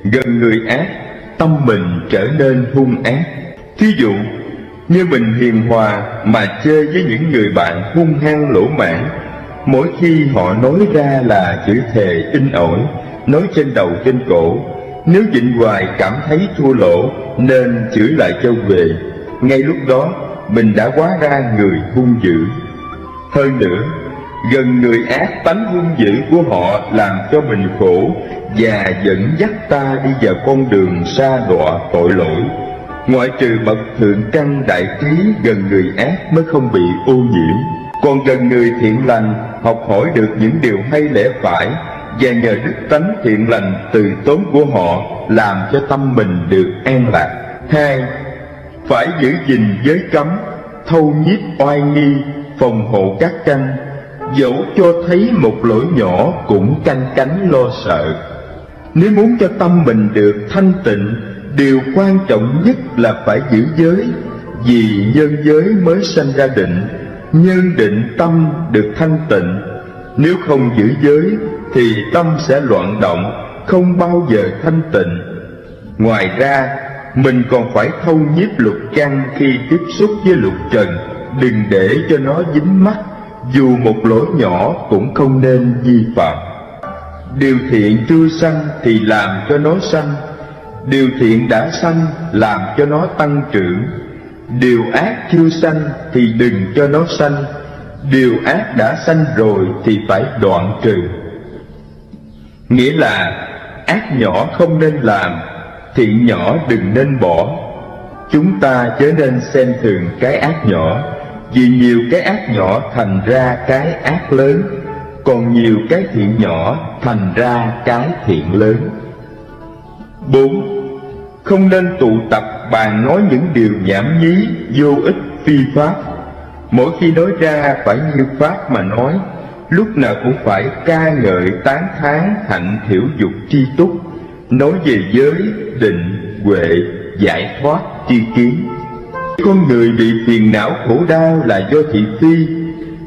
gần người ác, tâm mình trở nên hung ác. Thí dụ như mình hiền hòa mà chơi với những người bạn hung hăng lỗ mãn, mỗi khi họ nói ra là chửi thề in ỏi, nói trên đầu trên cổ. Nếu nhịn hoài cảm thấy thua lỗ nên chửi lại cho về. Ngay lúc đó mình đã hóa ra người hung dữ. Hơn nữa, gần người ác, tánh hung dữ của họ làm cho mình khổ và dẫn dắt ta đi vào con đường sa đọa tội lỗi. Ngoại trừ bậc thượng căn đại trí, gần người ác mới không bị ô nhiễm. Còn gần người thiện lành, học hỏi được những điều hay lẽ phải, và nhờ đức tánh thiện lành từ tốn của họ làm cho tâm mình được an lạc. 2. Phải giữ gìn giới cấm, thâu nhiếp oai nghi, phòng hộ các căn, dẫu cho thấy một lỗi nhỏ cũng canh cánh lo sợ. Nếu muốn cho tâm mình được thanh tịnh, điều quan trọng nhất là phải giữ giới, vì nhân giới mới sanh ra định, nhân định tâm được thanh tịnh. Nếu không giữ giới thì tâm sẽ loạn động, không bao giờ thanh tịnh. Ngoài ra, mình còn phải thâu nhiếp lục căn khi tiếp xúc với lục trần, đừng để cho nó dính mắc, dù một lỗi nhỏ cũng không nên vi phạm. Điều thiện chưa sanh thì làm cho nó sanh, điều thiện đã sanh làm cho nó tăng trưởng. Điều ác chưa sanh thì đừng cho nó sanh, điều ác đã sanh rồi thì phải đoạn trừ. Nghĩa là ác nhỏ không nên làm, thiện nhỏ đừng nên bỏ. Chúng ta chớ nên xem thường cái ác nhỏ, vì nhiều cái ác nhỏ thành ra cái ác lớn, còn nhiều cái thiện nhỏ thành ra cái thiện lớn. 4. Không nên tụ tập bàn nói những điều nhảm nhí, vô ích, phi pháp. Mỗi khi nói ra phải như pháp mà nói, lúc nào cũng phải ca ngợi tán thán hạnh thiểu dục tri túc, nói về giới, định, huệ, giải thoát, tri kiến. Con người bị phiền não khổ đau là do thị phi.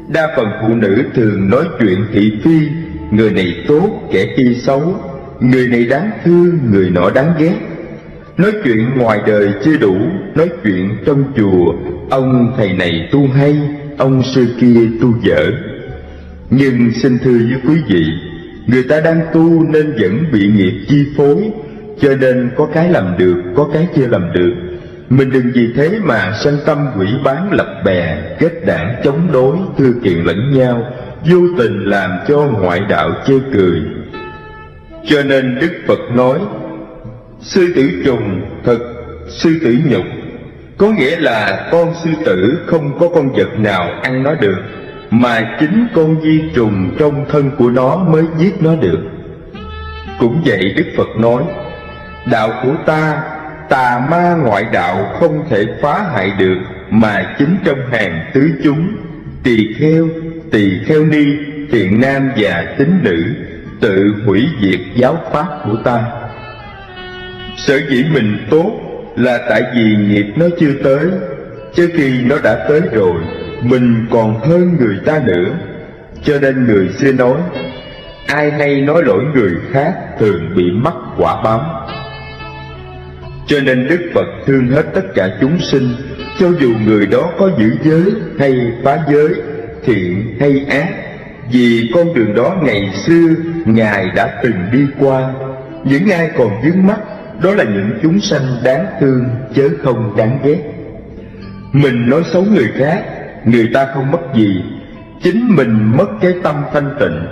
Đa phần phụ nữ thường nói chuyện thị phi, người này tốt, kẻ kia xấu, người này đáng thương, người nọ đáng ghét. Nói chuyện ngoài đời chưa đủ, nói chuyện trong chùa, ông thầy này tu hay, ông sư kia tu dở. Nhưng xin thưa với quý vị, người ta đang tu nên vẫn bị nghiệp chi phối, cho nên có cái làm được, có cái chưa làm được. Mình đừng vì thế mà sanh tâm quỷ bán lập bè, kết đảng chống đối, thưa kiện lẫn nhau, vô tình làm cho ngoại đạo chê cười. Cho nên Đức Phật nói, sư tử trùng thật sư tử nhục, có nghĩa là con sư tử không có con vật nào ăn nó được, mà chính con vi trùng trong thân của nó mới giết nó được. Cũng vậy, Đức Phật nói, đạo của ta, tà ma ngoại đạo không thể phá hại được, mà chính trong hàng tứ chúng, tỳ kheo ni, thiện nam và tín nữ, tự hủy diệt giáo pháp của ta. Sở dĩ mình tốt là tại vì nghiệp nó chưa tới, chứ khi nó đã tới rồi, mình còn hơn người ta nữa. Cho nên người xưa nói, ai hay nói lỗi người khác thường bị mắc quả báo. Cho nên Đức Phật thương hết tất cả chúng sinh, cho dù người đó có giữ giới hay phá giới, thiện hay ác, vì con đường đó ngày xưa Ngài đã từng đi qua. Những ai còn vướng mắc, đó là những chúng sanh đáng thương chớ không đáng ghét. Mình nói xấu người khác, người ta không mất gì, chính mình mất cái tâm thanh tịnh.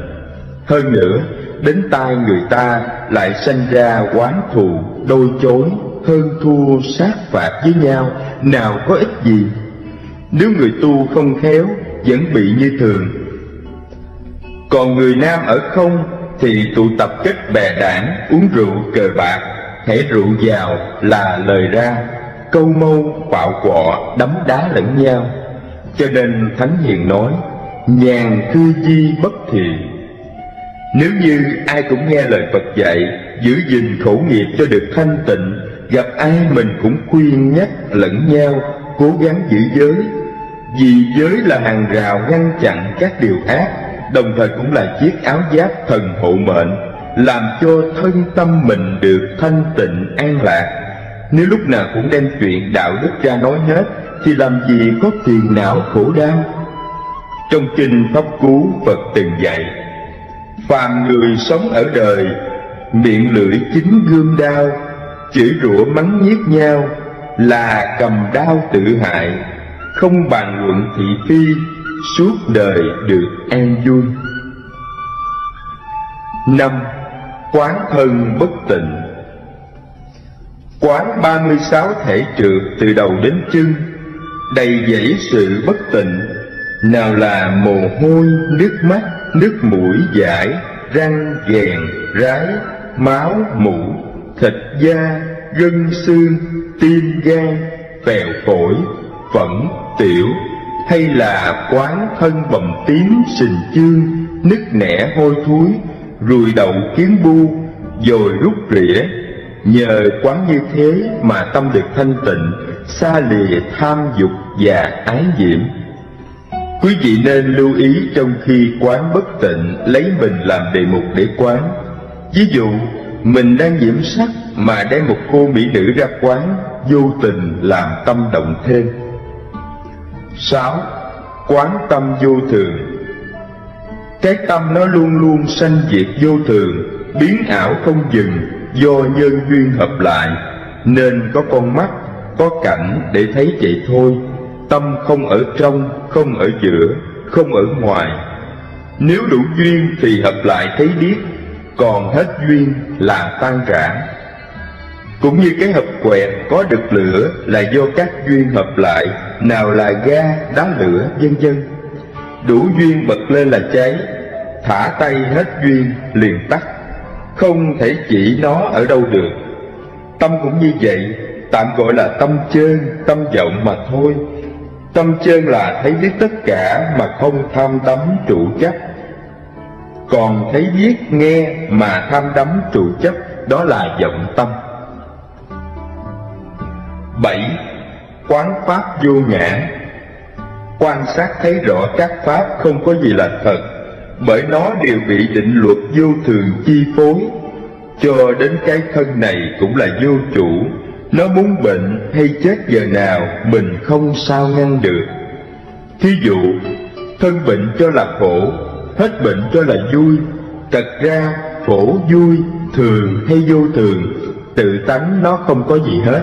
Hơn nữa, đến tai người ta lại sanh ra oán thù, đôi chối, hơn thua, sát phạt với nhau, nào có ích gì. Nếu người tu không khéo, vẫn bị như thường. Còn người nam ở không thì tụ tập kết bè đảng, uống rượu cờ bạc, hễ rượu vào là lời ra, câu mâu, quạo quọ, đấm đá lẫn nhau. Cho nên Thánh Hiền nói, nhàn cư di bất thiện. Nếu như ai cũng nghe lời Phật dạy, giữ gìn khẩu nghiệp cho được thanh tịnh, gặp ai mình cũng khuyên nhắc lẫn nhau, cố gắng giữ giới. Vì giới là hàng rào ngăn chặn các điều ác, đồng thời cũng là chiếc áo giáp thần hộ mệnh, làm cho thân tâm mình được thanh tịnh an lạc. Nếu lúc nào cũng đem chuyện đạo đức ra nói hết thì làm gì có phiền não khổ đau. Trong kinh Pháp Cú, Phật từng dạy: phàm người sống ở đời, miệng lưỡi chính gươm đao, chửi rủa mắng nhiếc nhau là cầm đao tự hại, không bàn luận thị phi, suốt đời được an vui. 5. Quán thân bất tịnh. Quán 36 thể trượt từ đầu đến chân, đầy dẫy sự bất tịnh, nào là mồ hôi, nước mắt, nước mũi dãi, răng, ghèn, rái, máu, mủ, thịt da, gân xương, tim gan, phèo phổi, phẫn, tiểu, hay là quán thân bầm tím, sình chương, nứt nẻ hôi thối, ruồi đậu kiến bu, dồi rút rỉa. Nhờ quán như thế mà tâm được thanh tịnh, xa lìa tham dục và ái nhiễm. Quý vị nên lưu ý trong khi quán bất tịnh, lấy mình làm đề mục để quán. Ví dụ, mình đang nhiễm sắc mà đem một cô mỹ nữ ra quán, vô tình làm tâm động thêm. 6. Quán tâm vô thường. Cái tâm nó luôn luôn sanh diệt vô thường, biến ảo không dừng, do nhân duyên hợp lại, nên có con mắt, có cảnh để thấy vậy thôi. Tâm không ở trong, không ở giữa, không ở ngoài. Nếu đủ duyên thì hợp lại thấy biết, còn hết duyên là tan rã. Cũng như cái hộp quẹt có được lửa là do các duyên hợp lại, nào là ga, đá lửa, vân vân. Đủ duyên bật lên là cháy, thả tay hết duyên liền tắt, không thể chỉ nó ở đâu được. Tâm cũng như vậy, tạm gọi là tâm chơn, tâm vọng mà thôi. Tâm chơn là thấy biết tất cả mà không tham đắm trụ chấp. Còn thấy biết nghe mà tham đắm trụ chấp, đó là vọng tâm. 7. Quán pháp vô ngã. Quan sát thấy rõ các pháp không có gì là thật, bởi nó đều bị định luật vô thường chi phối. Cho đến cái thân này cũng là vô chủ, nó muốn bệnh hay chết giờ nào mình không sao ngăn được. Thí dụ, thân bệnh cho là khổ, hết bệnh cho là vui. Thật ra khổ vui, thường hay vô thường, tự tánh nó không có gì hết.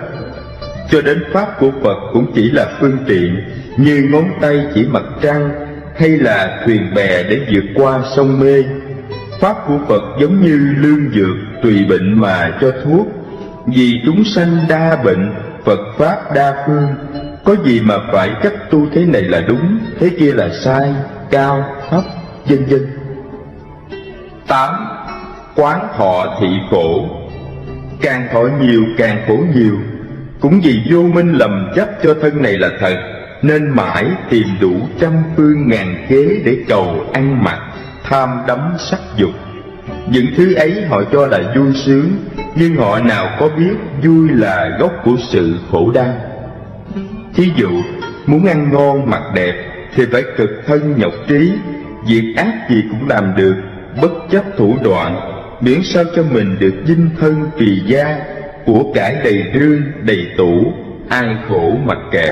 Cho đến pháp của Phật cũng chỉ là phương tiện, như ngón tay chỉ mặt trăng, hay là thuyền bè để vượt qua sông mê. Pháp của Phật giống như lương dược, tùy bệnh mà cho thuốc. Vì chúng sanh đa bệnh, Phật Pháp đa phương, có gì mà phải cách tu thế này là đúng, thế kia là sai, cao, thấp, vân vân. 8. Quán thọ thị khổ. Càng thọ nhiều càng khổ nhiều. Cũng vì vô minh lầm chấp cho thân này là thật, nên mãi tìm đủ trăm phương ngàn kế để cầu ăn mặc, tham đắm sắc dục. Những thứ ấy họ cho là vui sướng, nhưng họ nào có biết vui là gốc của sự khổ đau. Thí dụ, muốn ăn ngon mặc đẹp thì phải cực thân nhọc trí, việc ác gì cũng làm được, bất chấp thủ đoạn, miễn sao cho mình được dinh thân kỳ gia, của cải đầy rương đầy tủ, ai khổ mặc kệ.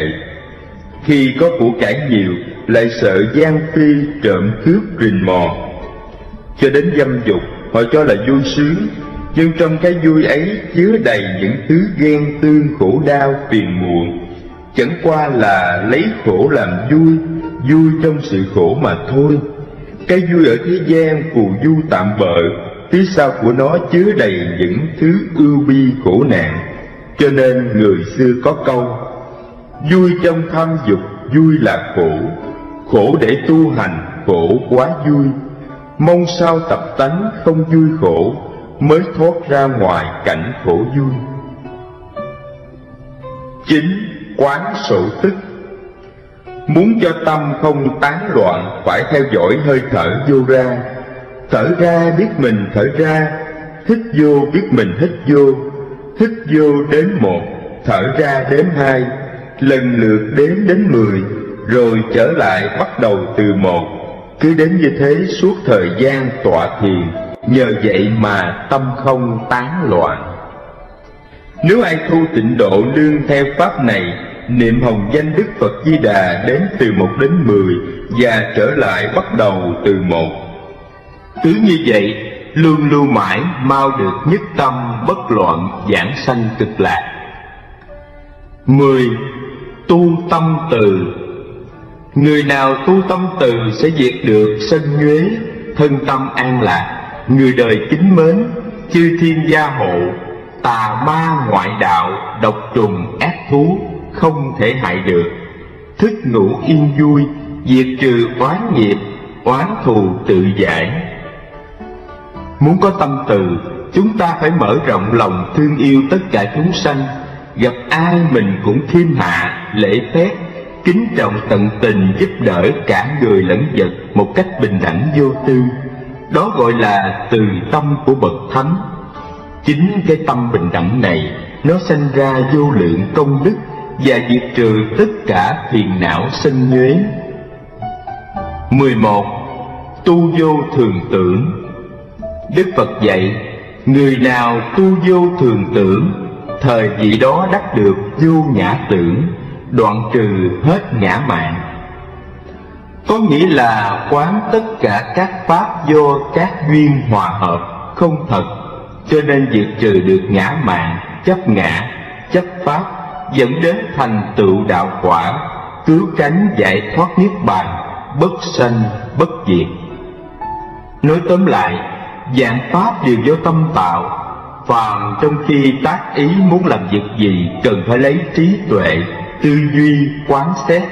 Khi có của cải nhiều lại sợ gian phi trộm cướp rình mò. Cho đến dâm dục họ cho là vui sướng, nhưng trong cái vui ấy chứa đầy những thứ ghen tương khổ đau phiền muộn. Chẳng qua là lấy khổ làm vui, vui trong sự khổ mà thôi. Cái vui ở thế gian phù du tạm bợ, phía sau của nó chứa đầy những thứ ưu bi khổ nạn. Cho nên người xưa có câu: vui trong tham dục, vui là khổ, khổ để tu hành, khổ quá vui. Mong sao tập tánh không vui khổ, mới thoát ra ngoài cảnh khổ vui. 9. Quán sổ tức. Muốn cho tâm không tán loạn, phải theo dõi hơi thở vô ra. Thở ra biết mình thở ra, hít vô biết mình hít vô. Hít vô đếm 1, thở ra đếm 2, lần lượt đếm đến 10, rồi trở lại bắt đầu từ 1. Cứ đến như thế suốt thời gian tọa thiền. nhờ vậy mà tâm không tán loạn. Nếu ai tu tịnh độ nương theo pháp này, niệm hồng danh Đức Phật Di Đà đến từ 1 đến 10 và trở lại bắt đầu từ 1. Cứ như vậy, luôn lưu mãi mau được nhất tâm bất loạn giảng sanh cực lạc. 10. Tu tâm từ. Người nào tu tâm từ sẽ diệt được sân nhuế, thân tâm an lạc, người đời kính mến, chư thiên gia hộ, tà ma ngoại đạo, độc trùng ác thú không thể hại được, thức ngủ yên vui, diệt trừ oán nghiệp, oán thù tự giải. Muốn có tâm từ, chúng ta phải mở rộng lòng thương yêu tất cả chúng sanh, gặp ai mình cũng khiêm hạ, lễ phép, kính trọng tận tình giúp đỡ cả người lẫn vật một cách bình đẳng vô tư. Đó gọi là từ tâm của bậc thánh. Chính cái tâm bình đẳng này, nó sanh ra vô lượng công đức và diệt trừ tất cả phiền não sân nhuế. 11. Tu vô thường tưởng. Đức Phật dạy, người nào tu vô thường tưởng, thời vị đó đắc được vô ngã tưởng, đoạn trừ hết ngã mạn. Có nghĩa là quán tất cả các pháp do các duyên hòa hợp, không thật, cho nên diệt trừ được ngã mạn, chấp ngã, chấp pháp, dẫn đến thành tựu đạo quả, cứu cánh giải thoát niết bàn, bất sanh bất diệt. Nói tóm lại, vạn pháp đều do tâm tạo. Phàm trong khi tác ý muốn làm việc gì cần phải lấy trí tuệ, tư duy, quán xét.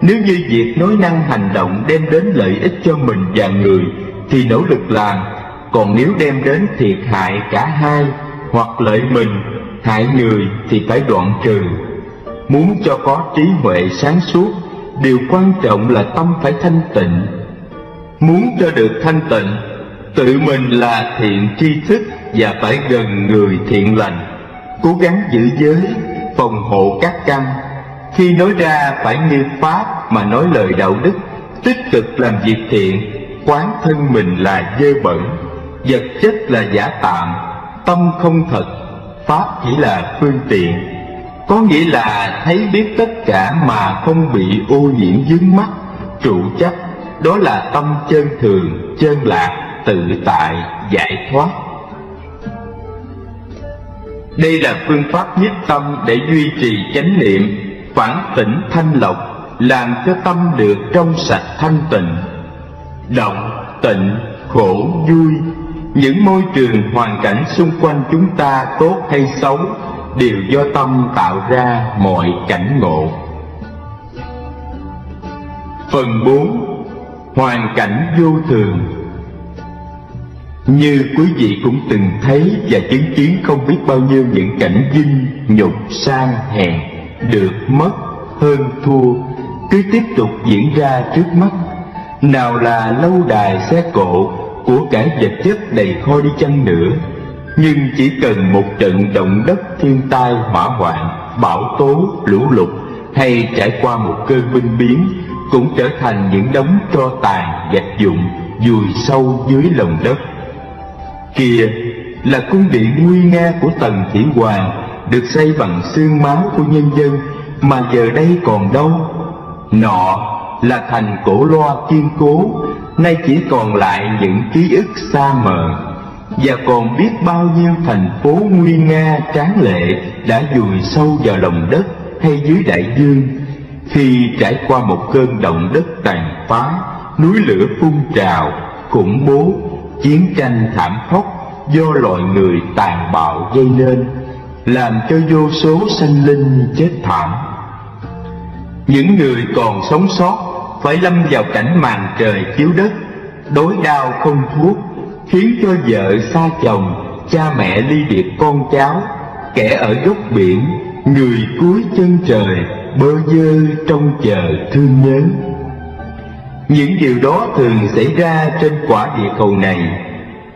Nếu như việc nói năng hành động đem đến lợi ích cho mình và người thì nỗ lực làm, còn nếu đem đến thiệt hại cả hai hoặc lợi mình, hại người thì phải đoạn trừ. Muốn cho có trí huệ sáng suốt, điều quan trọng là tâm phải thanh tịnh. Muốn cho được thanh tịnh, tự mình là thiện tri thức và phải gần người thiện lành, cố gắng giữ giới, phòng hộ các căn. Khi nói ra phải như pháp mà nói lời đạo đức, tích cực làm việc thiện, quán thân mình là dơ bẩn, vật chất là giả tạm, tâm không thật, pháp chỉ là phương tiện. Có nghĩa là thấy biết tất cả mà không bị ô nhiễm vướng mắc, trụ chấp. Đó là tâm chân thường, chân lạc, tự tại, giải thoát. Đây là phương pháp nhiếp tâm để duy trì chánh niệm, phản tỉnh thanh lọc, làm cho tâm được trong sạch thanh tịnh. Động, tịnh, khổ, vui, những môi trường hoàn cảnh xung quanh chúng ta tốt hay xấu đều do tâm tạo ra mọi cảnh ngộ. Phần 4. Hoàn cảnh vô thường. Như quý vị cũng từng thấy và chứng kiến không biết bao nhiêu những cảnh vinh, nhục, sang, hèn, được, mất, hơn, thua cứ tiếp tục diễn ra trước mắt. Nào là lâu đài xe cộ, của cải vật chất đầy kho đi chăng nữa, nhưng chỉ cần một trận động đất, thiên tai, hỏa hoạn, bão tố, lũ lụt hay trải qua một cơn binh biến cũng trở thành những đống tro tàn, gạch vụn vùi sâu dưới lòng đất. Kìa là cung điện nguy nga của Tần Thủy Hoàng, được xây bằng xương máu của nhân dân, mà giờ đây còn đâu. Nọ là thành cổ loa kiên cố, nay chỉ còn lại những ký ức xa mờ. Và còn biết bao nhiêu thành phố nguy nga tráng lệ đã vùi sâu vào lòng đất hay dưới đại dương, khi trải qua một cơn động đất tàn phá, núi lửa phun trào, khủng bố, chiến tranh thảm khốc do loài người tàn bạo gây nên, làm cho vô số sanh linh chết thảm. Những người còn sống sót phải lâm vào cảnh màn trời chiếu đất, đói đau không thuốc, khiến cho vợ xa chồng, cha mẹ ly biệt con cháu, kẻ ở góc biển, người cuối chân trời, bơ vơ trông chờ thương nhớ. Những điều đó thường xảy ra trên quả địa cầu này.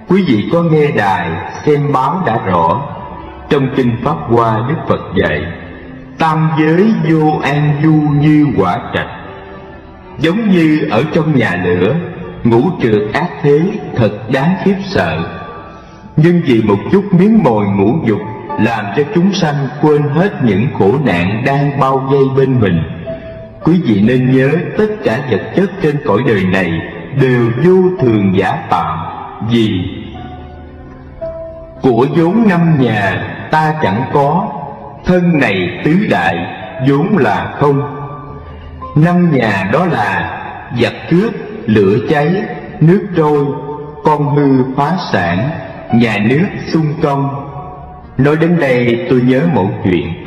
Quý vị có nghe đài, xem báo đã rõ. Trong kinh Pháp Hoa, Đức Phật dạy, tam giới vô an du như quả trạch. Giống như ở trong nhà lửa, ngũ trượt ác thế thật đáng khiếp sợ. Nhưng vì một chút miếng mồi ngũ dục làm cho chúng sanh quên hết những khổ nạn đang bao vây bên mình. Quý vị nên nhớ tất cả vật chất trên cõi đời này đều vô thường giả tạm. Vì của vốn năm nhà ta chẳng có, thân này tứ đại vốn là không. Năm nhà đó là giặc cướp, lửa cháy, nước trôi, con hư phá sản, nhà nước xung công. Nói đến đây tôi nhớ một chuyện.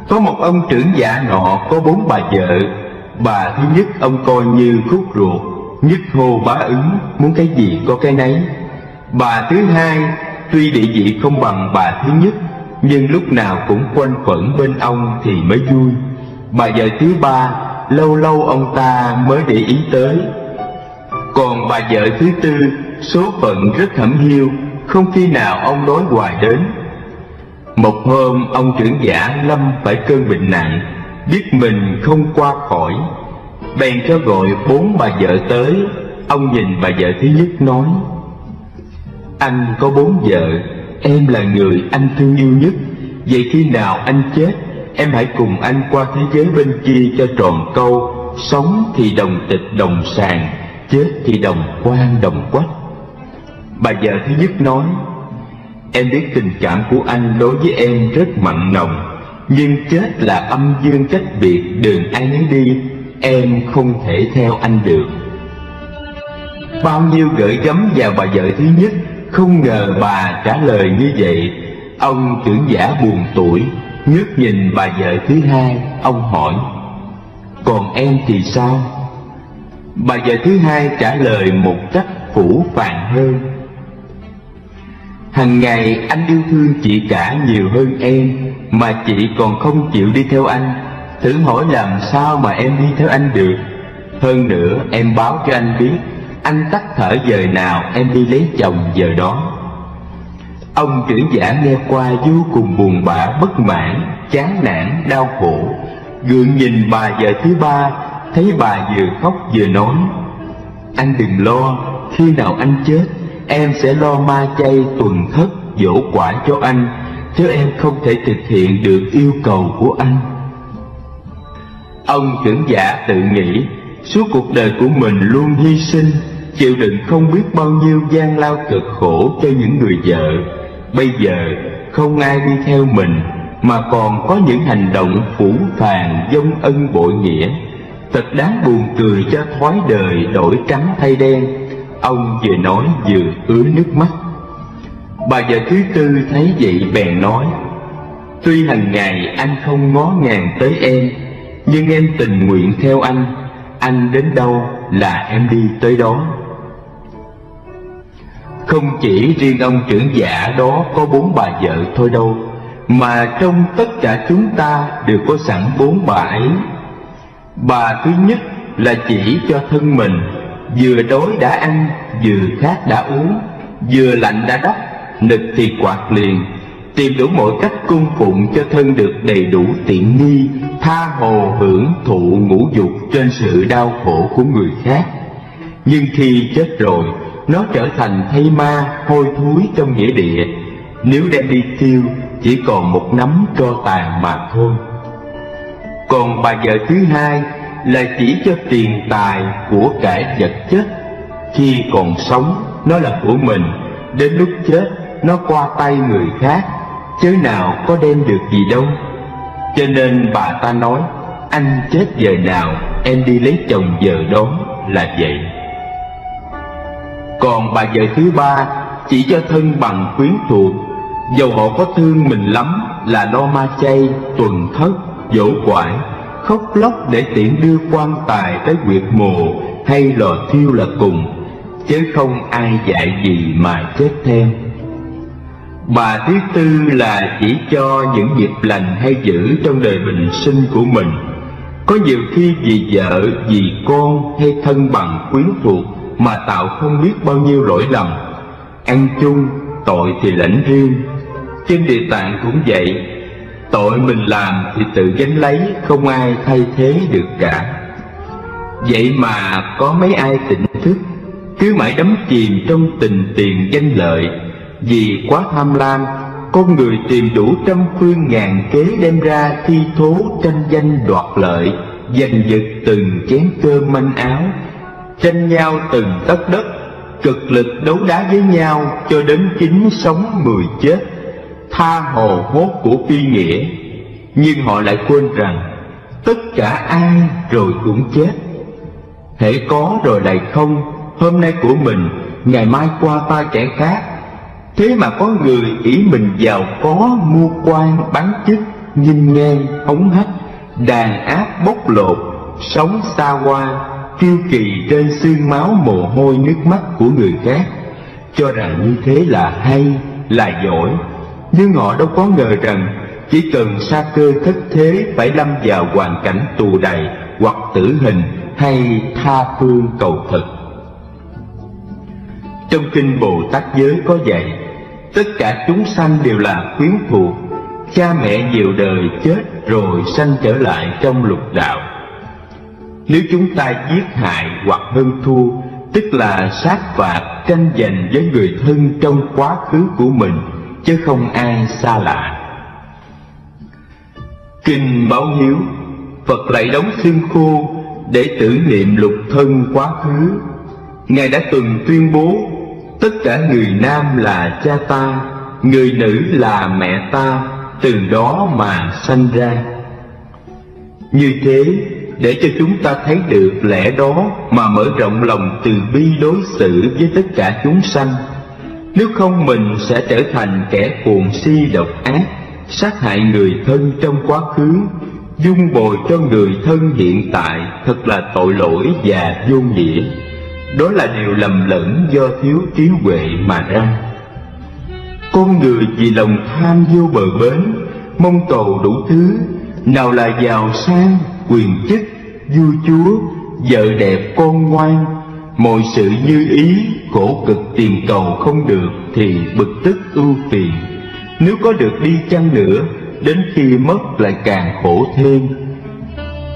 Có một ông trưởng giả nọ có 4 bà vợ. Bà thứ nhất ông coi như khúc ruột, nhất hô bá ứng, muốn cái gì có cái nấy. Bà thứ hai tuy địa vị không bằng bà thứ nhất, nhưng lúc nào cũng quanh quẩn bên ông thì mới vui. Bà vợ thứ ba lâu lâu ông ta mới để ý tới. Còn bà vợ thứ tư số phận rất hẩm hiu, không khi nào ông nói hoài đến. Một hôm ông trưởng giả lâm phải cơn bệnh nặng, biết mình không qua khỏi, bèn cho gọi 4 bà vợ tới. Ông nhìn bà vợ thứ nhất nói: anh có 4 vợ, em là người anh thương yêu nhất. Vậy khi nào anh chết, em hãy cùng anh qua thế giới bên kia cho tròn câu. Sống thì đồng tịch đồng sàng, chết thì đồng quan đồng quách. Bà vợ thứ nhất nói: em biết tình cảm của anh đối với em rất mặn nồng, nhưng chết là âm dương cách biệt, đường ai nấy đi, em không thể theo anh được. Bao nhiêu gửi gắm vào bà vợ thứ nhất, không ngờ bà trả lời như vậy. Ông trưởng giả buồn tủi, ngước nhìn bà vợ thứ hai. Ông hỏi: còn em thì sao? Bà vợ thứ hai trả lời một cách phũ phàng hơn: hằng ngày anh yêu thương chị cả nhiều hơn em, mà chị còn không chịu đi theo anh. Thử hỏi làm sao mà em đi theo anh được? Hơn nữa em báo cho anh biết, anh tắt thở giờ nào em đi lấy chồng giờ đó. Ông trưởng giả nghe qua vô cùng buồn bã, bất mãn, chán nản, đau khổ, gượng nhìn bà vợ thứ ba. Thấy bà vừa khóc vừa nói: anh đừng lo, khi nào anh chết, em sẽ lo ma chay tuần thất dỗ quả cho anh, chứ em không thể thực hiện được yêu cầu của anh. Ông trưởng giả tự nghĩ, suốt cuộc đời của mình luôn hy sinh, chịu đựng không biết bao nhiêu gian lao cực khổ cho những người vợ. Bây giờ không ai đi theo mình, mà còn có những hành động phũ phàng vong ân bội nghĩa, thật đáng buồn cười cho thói đời đổi trắng thay đen. Ông vừa nói vừa ứa nước mắt. Bà vợ thứ tư thấy vậy bèn nói: tuy hàng ngày anh không ngó ngàng tới em, nhưng em tình nguyện theo anh đến đâu là em đi tới đó. Không chỉ riêng ông trưởng giả đó có 4 bà vợ thôi đâu, mà trong tất cả chúng ta đều có sẵn 4 bà ấy. Bà thứ nhất là chỉ cho thân mình, vừa đói đã ăn, vừa khát đã uống, vừa lạnh đã đắp, nực thì quạt liền, tìm đủ mọi cách cung phụng cho thân được đầy đủ tiện nghi, tha hồ hưởng thụ ngũ dục trên sự đau khổ của người khác. Nhưng khi chết rồi, nó trở thành thây ma hôi thối trong nghĩa địa, nếu đem đi thiêu chỉ còn một nắm tro tàn mà thôi. Còn bà vợ thứ hai là chỉ cho tiền tài của cải vật chất. Khi còn sống nó là của mình, đến lúc chết nó qua tay người khác, chớ nào có đem được gì đâu. Cho nên bà ta nói: anh chết giờ nào em đi lấy chồng giờ đó, là vậy. Còn bà vợ thứ ba chỉ cho thân bằng quyến thuộc, dầu họ có thương mình lắm là lo ma chay, tuần thất, dỗ quải, khóc lóc để tiện đưa quan tài tới huyệt mồ hay lò thiêu là cùng, chứ không ai dạy gì mà chết theo. Bà thứ tư là chỉ cho những nghiệp lành hay dữ trong đời bình sinh của mình. Có nhiều khi vì vợ, vì con hay thân bằng quyến thuộc mà tạo không biết bao nhiêu lỗi lầm. Ăn chung, tội thì lãnh riêng. Trên Địa Tạng cũng vậy, tội mình làm thì tự gánh lấy, không ai thay thế được cả. Vậy mà có mấy ai tỉnh thức, cứ mãi đắm chìm trong tình tiền danh lợi. Vì quá tham lam, con người tìm đủ trăm phương ngàn kế đem ra thi thố tranh danh đoạt lợi, giành giật từng chén cơm manh áo, tranh nhau từng tấc đất, cực lực đấu đá với nhau cho đến 9 sống 10 chết, tha hồ hốt của phi nghĩa. Nhưng họ lại quên rằng tất cả ai rồi cũng chết, hễ có rồi lại không. Hôm nay của mình, ngày mai qua tay kẻ khác. Thế mà có người ỷ mình giàu có, mua quan bán chức, nghinh ngang hống hách, đàn áp bóc lột, sống xa hoa, kiêu kỳ trên xương máu mồ hôi nước mắt của người khác, cho rằng như thế là hay, là giỏi. Nhưng họ đâu có ngờ rằng chỉ cần sa cơ thất thế phải lâm vào hoàn cảnh tù đày hoặc tử hình hay tha phương cầu thực. Trong kinh Bồ Tát giới có dạy, tất cả chúng sanh đều là quyến thuộc, cha mẹ nhiều đời chết rồi sanh trở lại trong lục đạo. Nếu chúng ta giết hại hoặc hơn thua, tức là sát phạt tranh giành với người thân trong quá khứ của mình, chứ không ai xa lạ. Kinh báo hiếu, Phật lại đóng xương khô để tưởng niệm lục thân quá khứ. Ngài đã từng tuyên bố tất cả người nam là cha ta, người nữ là mẹ ta, từ đó mà sanh ra. Như thế để cho chúng ta thấy được lẽ đó mà mở rộng lòng từ bi đối xử với tất cả chúng sanh. Nếu không mình sẽ trở thành kẻ cuồng si độc ác, sát hại người thân trong quá khứ, dung bồi cho người thân hiện tại, thật là tội lỗi và vô nghĩa. Đó là điều lầm lẫn do thiếu trí huệ mà ra. Con người vì lòng tham vô bờ bến, mong cầu đủ thứ, nào là giàu sang, quyền chức, vua chúa, vợ đẹp con ngoan, mọi sự như ý, khổ cực tìm cầu không được thì bực tức ưu phiền. Nếu có được đi chăng nữa, đến khi mất lại càng khổ thêm.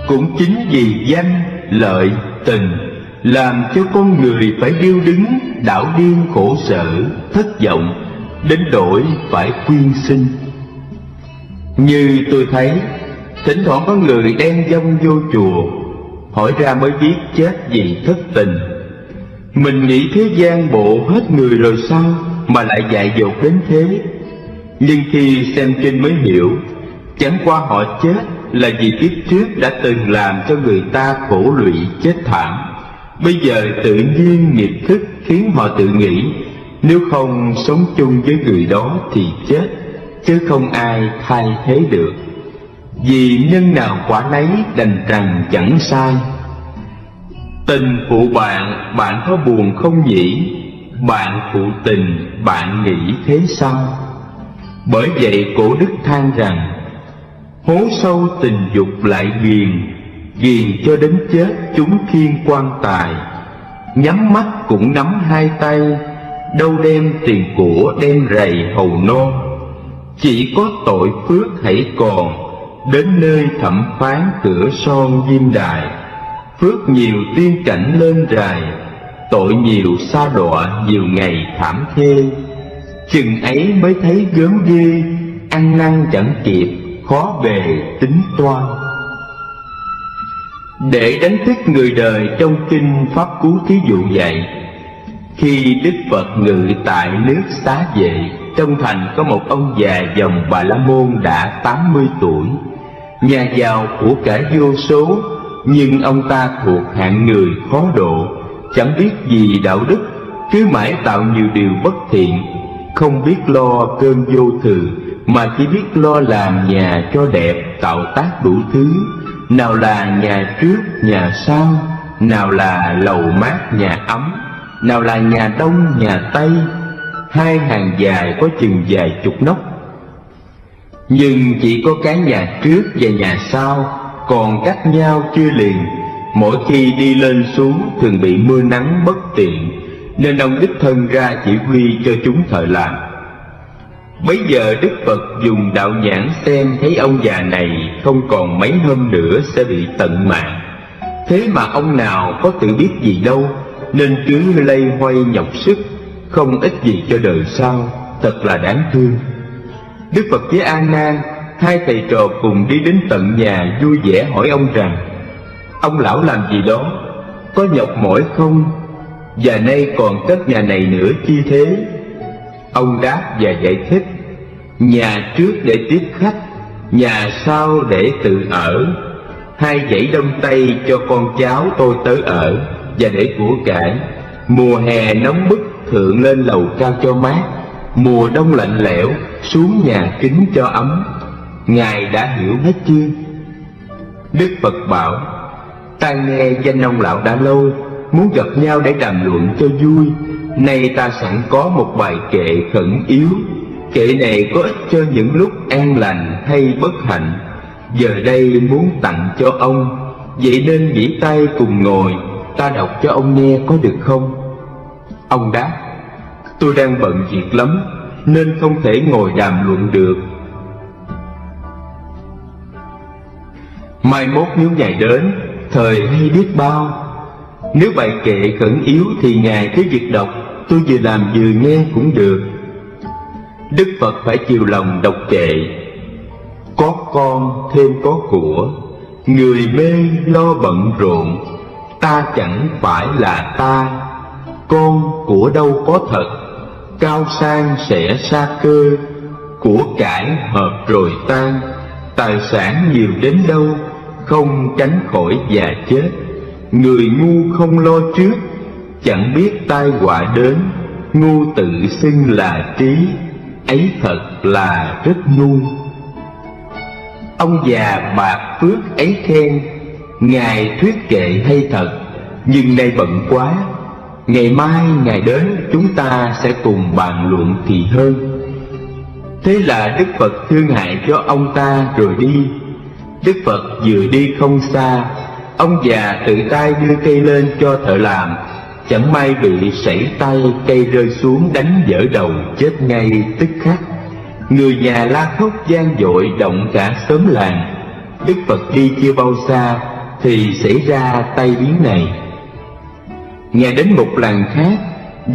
Cũng chính vì danh, lợi, tình làm cho con người phải điêu đứng, đảo điên khổ sở, thất vọng, đến đổi phải quyên sinh. Như tôi thấy, thỉnh thoảng có người đen dông vô chùa, hỏi ra mới biết chết vì thất tình. Mình nghĩ thế gian bộ hết người rồi sao mà lại dại dột đến thế? Nhưng khi xem kinh mới hiểu, chẳng qua họ chết là vì kiếp trước đã từng làm cho người ta khổ lụy chết thảm. Bây giờ tự nhiên nghiệp thức khiến họ tự nghĩ, nếu không sống chung với người đó thì chết, chứ không ai thay thế được. Vì nhân nào quả nấy đành rằng chẳng sai. Tình phụ bạn, bạn có buồn không nhỉ? Bạn phụ tình, bạn nghĩ thế sao? Bởi vậy cổ đức than rằng, hố sâu tình dục lại ghiền, ghiền cho đến chết chúng khiên quan tài. Nhắm mắt cũng nắm hai tay, đâu đem tiền của đem rầy hầu no. Chỉ có tội phước hãy còn, đến nơi thẩm phán cửa son diêm đài. Phước nhiều tiên cảnh lên rài, tội nhiều sa đọa nhiều ngày thảm thê. Chừng ấy mới thấy gớm ghê, ăn năn chẳng kịp, khó bề tính toan. Để đánh thức người đời, trong kinh Pháp Cú thí dụ dạy, khi Đức Phật ngự tại nước Xá Vệ, trong thành có một ông già dòng Bà La Môn đã 80 tuổi, nhà giàu của cải vô số, nhưng ông ta thuộc hạng người khó độ, chẳng biết gì đạo đức, cứ mãi tạo nhiều điều bất thiện, không biết lo cơm vô thừa, mà chỉ biết lo làm nhà cho đẹp, tạo tác đủ thứ, nào là nhà trước nhà sau, nào là lầu mát nhà ấm, nào là nhà đông nhà tây, hai hàng dài có chừng vài chục nóc. Nhưng chỉ có cái nhà trước và nhà sau còn cách nhau chưa liền, mỗi khi đi lên xuống thường bị mưa nắng bất tiện, nên ông đích thân ra chỉ huy cho chúng thợ làm. Bấy giờ Đức Phật dùng đạo nhãn xem thấy ông già này không còn mấy hôm nữa sẽ bị tận mạng, Thế mà ông nào có tự biết gì đâu, nên cứ lây hoay nhọc sức, không ích gì cho đời sau, thật là đáng thương. Đức Phật với A Nan, hai thầy trò cùng đi đến tận nhà vui vẻ hỏi ông rằng: ông lão làm gì đó, có nhọc mỏi không, và nay còn cất nhà này nữa chi thế? Ông đáp và giải thích: nhà trước để tiếp khách, nhà sau để tự ở. Hai dãy đông tây cho con cháu tôi tới ở, và để của cải. Mùa hè nóng bức thượng lên lầu cao cho mát, mùa đông lạnh lẽo xuống nhà kính cho ấm. Ngài đã hiểu hết chưa? Đức Phật bảo: ta nghe danh ông lão đã lâu, muốn gặp nhau để đàm luận cho vui. Nay ta sẵn có một bài kệ khẩn yếu. Kệ này có ích cho những lúc an lành hay bất hạnh. Giờ đây muốn tặng cho ông, vậy nên nghỉ tay cùng ngồi, ta đọc cho ông nghe có được không? Ông đáp: tôi đang bận việc lắm, nên không thể ngồi đàm luận được. Mai mốt nếu Ngài đến, thời hay biết bao. Nếu bài kệ khẩn yếu thì Ngài cứ việc đọc, tôi vừa làm vừa nghe cũng được. Đức Phật phải chiều lòng đọc kệ: có con thêm có của, người mê lo bận rộn, ta chẳng phải là ta. Con của đâu có thật, cao sang sẽ xa cơ. Của cải hợp rồi tan, tài sản nhiều đến đâu, không tránh khỏi già chết. Người ngu không lo trước, chẳng biết tai họa đến. Ngu tự xưng là trí, ấy thật là rất ngu. Ông già bạc phước ấy khen: Ngài thuyết kệ hay thật, nhưng nay bận quá. Ngày mai Ngài đến, chúng ta sẽ cùng bàn luận thì hơn. Thế là Đức Phật thương hại cho ông ta rồi đi. Đức Phật vừa đi không xa, ông già tự tay đưa cây lên cho thợ làm. Chẳng may bị sảy tay, cây rơi xuống đánh vỡ đầu, chết ngay tức khắc. Người nhà la khóc vang dội, động cả xóm làng. Đức Phật đi chưa bao xa thì xảy ra tai biến này. Ngài đến một làng khác,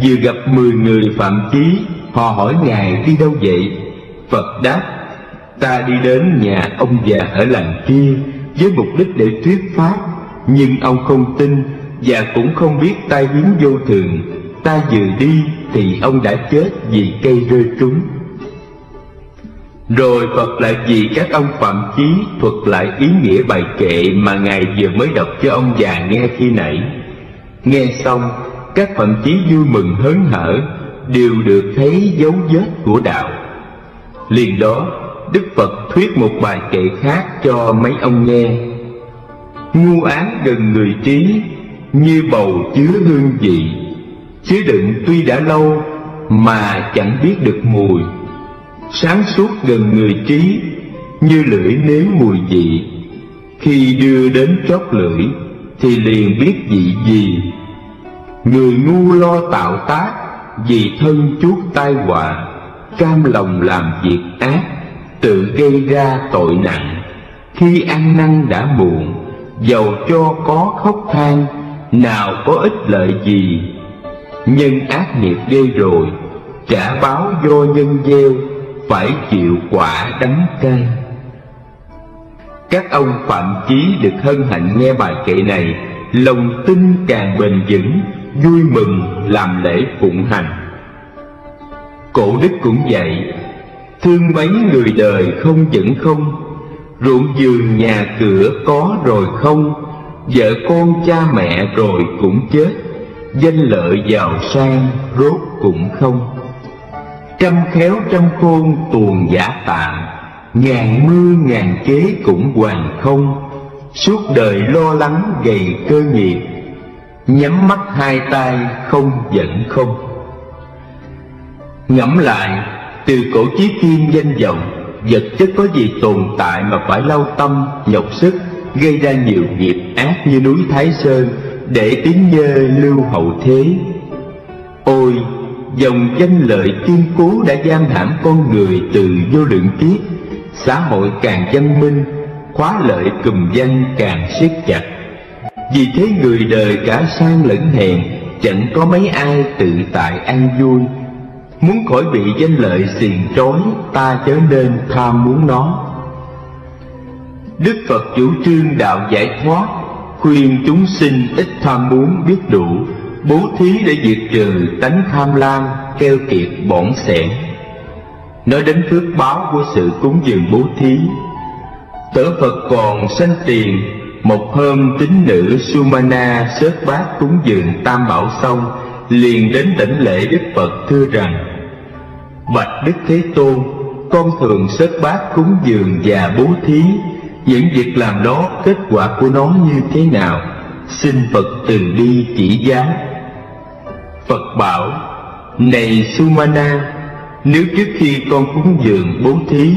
vừa gặp 10 người phạm chí. Họ hỏi Ngài đi đâu vậy? Phật đáp: ta đi đến nhà ông già ở làng kia với mục đích để thuyết pháp. Nhưng ông không tin và cũng không biết tai biến vô thường. Ta vừa đi thì ông đã chết vì cây rơi trúng. Rồi Phật lại vì các ông phạm chí thuật lại ý nghĩa bài kệ mà Ngài vừa mới đọc cho ông già nghe khi nãy. Nghe xong, các phạm chí vui mừng hớn hở, đều được thấy dấu vết của đạo. Liền đó, Đức Phật thuyết một bài kệ khác cho mấy ông nghe: ngu ác gần người trí, như bầu chứa hương vị. Chứa đựng tuy đã lâu, mà chẳng biết được mùi. Sáng suốt gần người trí, như lưỡi nếm mùi vị. Khi đưa đến chót lưỡi, thì liền biết vị gì. Người ngu lo tạo tác, vì thân chuốc tai họa. Cam lòng làm việc ác, tự gây ra tội nặng. Khi ăn năn đã muộn, dầu cho có khóc than, nào có ích lợi gì. Nhân ác nghiệp gây rồi, trả báo do nhân gieo, phải chịu quả đắng cay. Các ông phạm chí được hân hạnh nghe bài kệ này, lòng tin càng bền vững, vui mừng làm lễ phụng hành. Cổ đức cũng vậy: thương mấy người đời không vẫn không, ruộng vườn nhà cửa có rồi không, vợ con cha mẹ rồi cũng chết, danh lợi giàu sang rốt cũng không. Trăm khéo trăm khôn tuồng giả tạm, ngàn mưu ngàn kế cũng hoàn không. Suốt đời lo lắng gầy cơ nghiệp, nhắm mắt hai tay không vẫn không. Ngẫm lại, từ cổ chí kim danh vọng, vật chất có gì tồn tại mà phải lao tâm, nhọc sức, gây ra nhiều nghiệp ác như núi Thái Sơn, để tiếng nhơ lưu hậu thế. Ôi, dòng danh lợi kiên cố đã giam hãm con người từ vô lượng kiếp. Xã hội càng văn minh, khóa lợi cùm danh càng siết chặt. Vì thế người đời cả sang lẫn hèn, chẳng có mấy ai tự tại an vui. Muốn khỏi bị danh lợi xiềng trói, ta chớ nên tham muốn nó. Đức Phật chủ trương đạo giải thoát, khuyên chúng sinh ít tham muốn biết đủ, bố thí để diệt trừ tánh tham lam, keo kiệt bỏn sẻn. Nói đến phước báo của sự cúng dường bố thí, Tở Phật còn sanh tiền. Một hôm tín nữ Sumana xớt bát cúng dường tam bảo xong, liền đến đảnh lễ Đức Phật thưa rằng: Bạch Đức Thế Tôn, con thường xớt bát cúng dường và bố thí, những việc làm đó kết quả của nó như thế nào? Xin Phật từ bi chỉ giáo. Phật bảo: Này Sumana, nếu trước khi con cúng dường bố thí,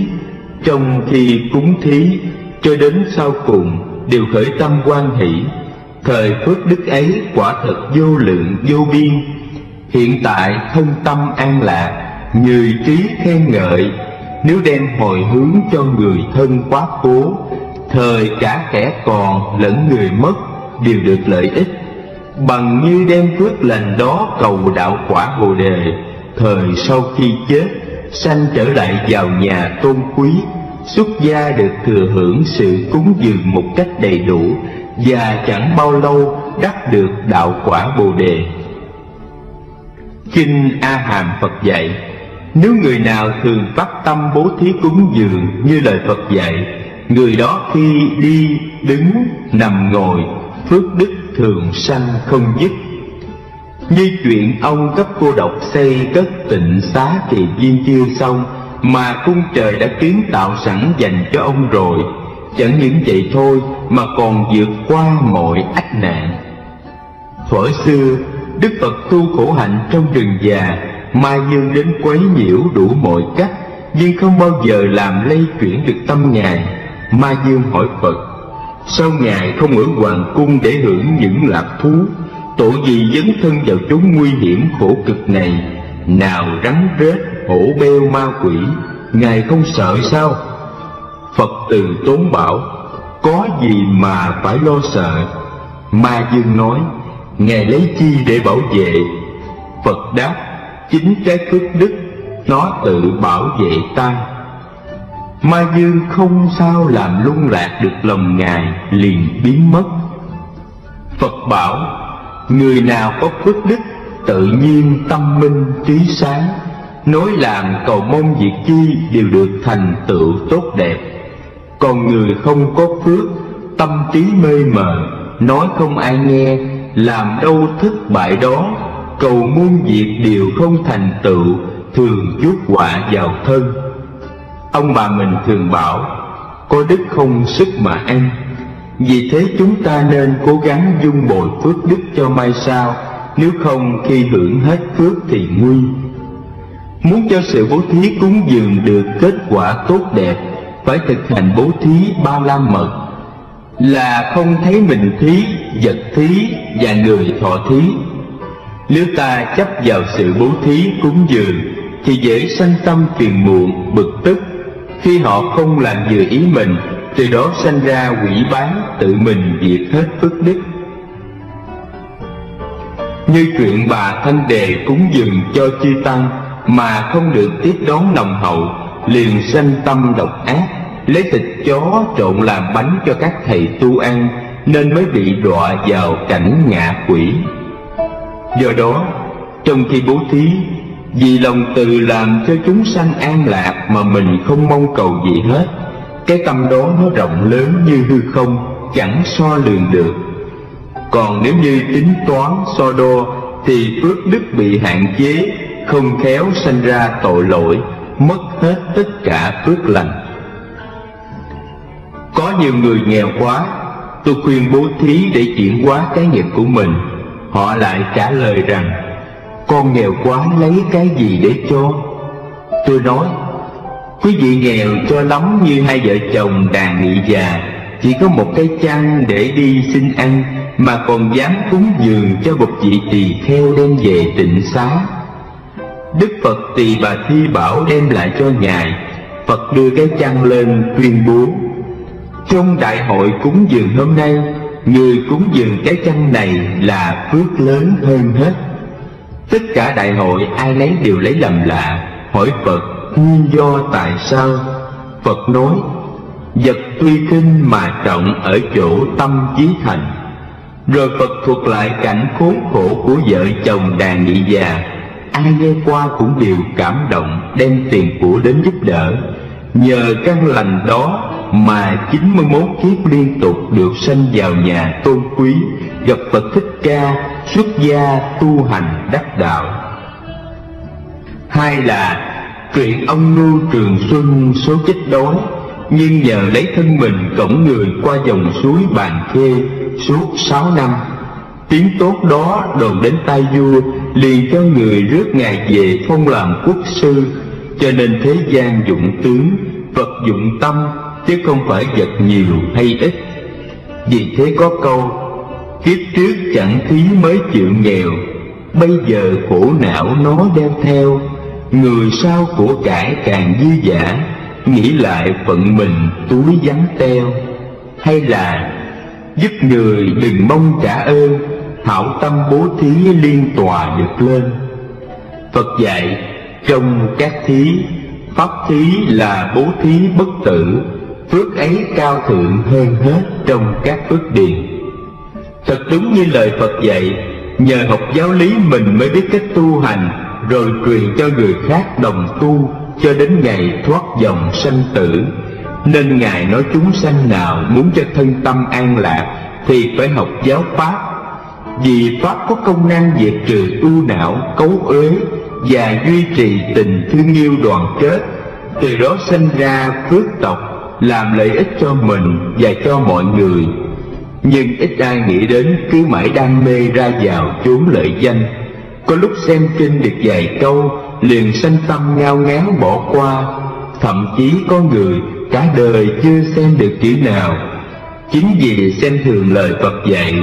trong khi cúng thí cho đến sau cùng đều khởi tâm hoan hỷ, thời phước đức ấy quả thật vô lượng vô biên. Hiện tại thân tâm an lạc, người trí khen ngợi, nếu đem hồi hướng cho người thân quá cố, thời cả kẻ còn lẫn người mất đều được lợi ích, bằng như đem phước lành đó cầu đạo quả Bồ Đề. Thời sau khi chết, sanh trở lại vào nhà tôn quý, xuất gia được thừa hưởng sự cúng dường một cách đầy đủ, và chẳng bao lâu đắc được đạo quả Bồ Đề. Kinh A Hàm Phật dạy, nếu người nào thường phát tâm bố thí cúng dường như lời Phật dạy, người đó khi đi, đứng, nằm, ngồi, phước đức thường sanh không dứt. Như chuyện ông cấp cô độc xây cất tịnh xá Kỳ Viên chưa xong, mà cung trời đã kiến tạo sẵn dành cho ông rồi. Chẳng những vậy thôi mà còn vượt qua mọi ách nạn. Thuở xưa, Đức Phật tu khổ hạnh trong rừng già, Ma Dương đến quấy nhiễu đủ mọi cách, nhưng không bao giờ làm lay chuyển được tâm Ngài. Ma Dương hỏi Phật: Sao Ngài không ở hoàng cung để hưởng những lạc thú? Tội gì dấn thân vào chốn nguy hiểm khổ cực này? Nào rắn rết, hổ beo, ma quỷ, Ngài không sợ sao? Phật từ tốn bảo: Có gì mà phải lo sợ? Ma Dương nói: Ngài lấy chi để bảo vệ? Phật đáp: Chính cái phước đức, nó tự bảo vệ ta. Ma Dương không sao làm lung lạc được lòng Ngài, liền biến mất. Phật bảo: Người nào có phước đức, tự nhiên tâm minh trí sáng, nói làm cầu mong việc chi đều được thành tựu tốt đẹp. Còn người không có phước, tâm trí mê mờ, nói không ai nghe, làm đâu thất bại đó, cầu muôn việc đều không thành tựu, thường chuốc họa vào thân. Ông bà mình thường bảo: Có đức không sức mà ăn. Vì thế chúng ta nên cố gắng dung bồi phước đức cho mai sau, nếu không khi hưởng hết phước thì nguy. Muốn cho sự bố thí cúng dường được kết quả tốt đẹp, phải thực hành bố thí ba la mật, là không thấy mình thí, vật thí và người thọ thí. Nếu ta chấp vào sự bố thí cúng dường thì dễ sanh tâm phiền muộn, bực tức. Khi họ không làm vừa ý mình, từ đó sanh ra quỷ bán, tự mình diệt hết phước đức. Như chuyện bà Thanh Đề cúng dường cho chư tăng mà không được tiếp đón nồng hậu, liền sanh tâm độc ác, lấy thịt chó trộn làm bánh cho các thầy tu ăn, nên mới bị đọa vào cảnh ngạ quỷ. Do đó, trong khi bố thí, vì lòng từ làm cho chúng sanh an lạc mà mình không mong cầu gì hết, cái tâm đó nó rộng lớn như hư không, chẳng so lường được. Còn nếu như tính toán so đo thì phước đức bị hạn chế, không khéo sanh ra tội lỗi, mất hết tất cả phước lành. Có nhiều người nghèo quá, tôi khuyên bố thí để chuyển hóa cái nghiệp của mình. Họ lại trả lời rằng: Con nghèo quá lấy cái gì để cho? Tôi nói: Quý vị nghèo cho lắm như hai vợ chồng đàn nghị già, chỉ có một cái chăn để đi xin ăn, mà còn dám cúng dường cho một vị tỳ kheo đem về tịnh xá. Đức Phật Tỳ Bà Thi bảo đem lại cho Ngài. Phật đưa cái chăn lên tuyên bố: Trong đại hội cúng dường hôm nay, người cúng dường cái chăn này là phước lớn hơn hết. Tất cả đại hội ai nấy đều lấy làm lạ, hỏi Phật nguyên do tại sao. Phật nói: vật tuy khinh mà trọng ở chỗ tâm chí thành. Rồi Phật thuật lại cảnh khốn khổ của vợ chồng đàn nghị già. Ai nghe qua cũng đều cảm động, đem tiền của đến giúp đỡ. Nhờ căn lành đó mà 91 kiếp liên tục được sanh vào nhà tôn quý, gặp Phật Thích Ca, xuất gia tu hành đắc đạo. Hai là chuyện ông Ngưu Trường Xuân số chết đói, nhưng nhờ lấy thân mình cõng người qua dòng suối Bàn Khê suốt 6 năm. Tiếng tốt đó đồn đến tai vua, liền cho người rước ngài về phong làm quốc sư. Cho nên thế gian dụng tướng, Phật dụng tâm, chứ không phải vật nhiều hay ít. Vì thế có câu: kiếp trước chẳng thí mới chịu nghèo, bây giờ khổ não nó đeo theo. Người sau của cải càng dư dả, nghĩ lại phận mình túi vắng teo. Hay là giúp người đừng mong trả ơn, hảo tâm bố thí liên tòa được lên. Phật dạy trong các thí, pháp thí là bố thí bất tử, phước ấy cao thượng hơn hết trong các phước điền. Thật đúng như lời Phật dạy, nhờ học giáo lý mình mới biết cách tu hành, rồi truyền cho người khác đồng tu cho đến ngày thoát dòng sanh tử. Nên Ngài nói chúng sanh nào muốn cho thân tâm an lạc thì phải học giáo Pháp. Vì Pháp có công năng diệt trừ ưu não, cấu uế và duy trì tình thương yêu đoàn kết. Từ đó sinh ra phước tộc, làm lợi ích cho mình và cho mọi người. Nhưng ít ai nghĩ đến cứ mãi đam mê ra vào chốn lợi danh. Có lúc xem kinh được vài câu liền sanh tâm ngao ngán bỏ qua. Thậm chí có người cả đời chưa xem được chữ nào. Chính vì xem thường lời Phật dạy,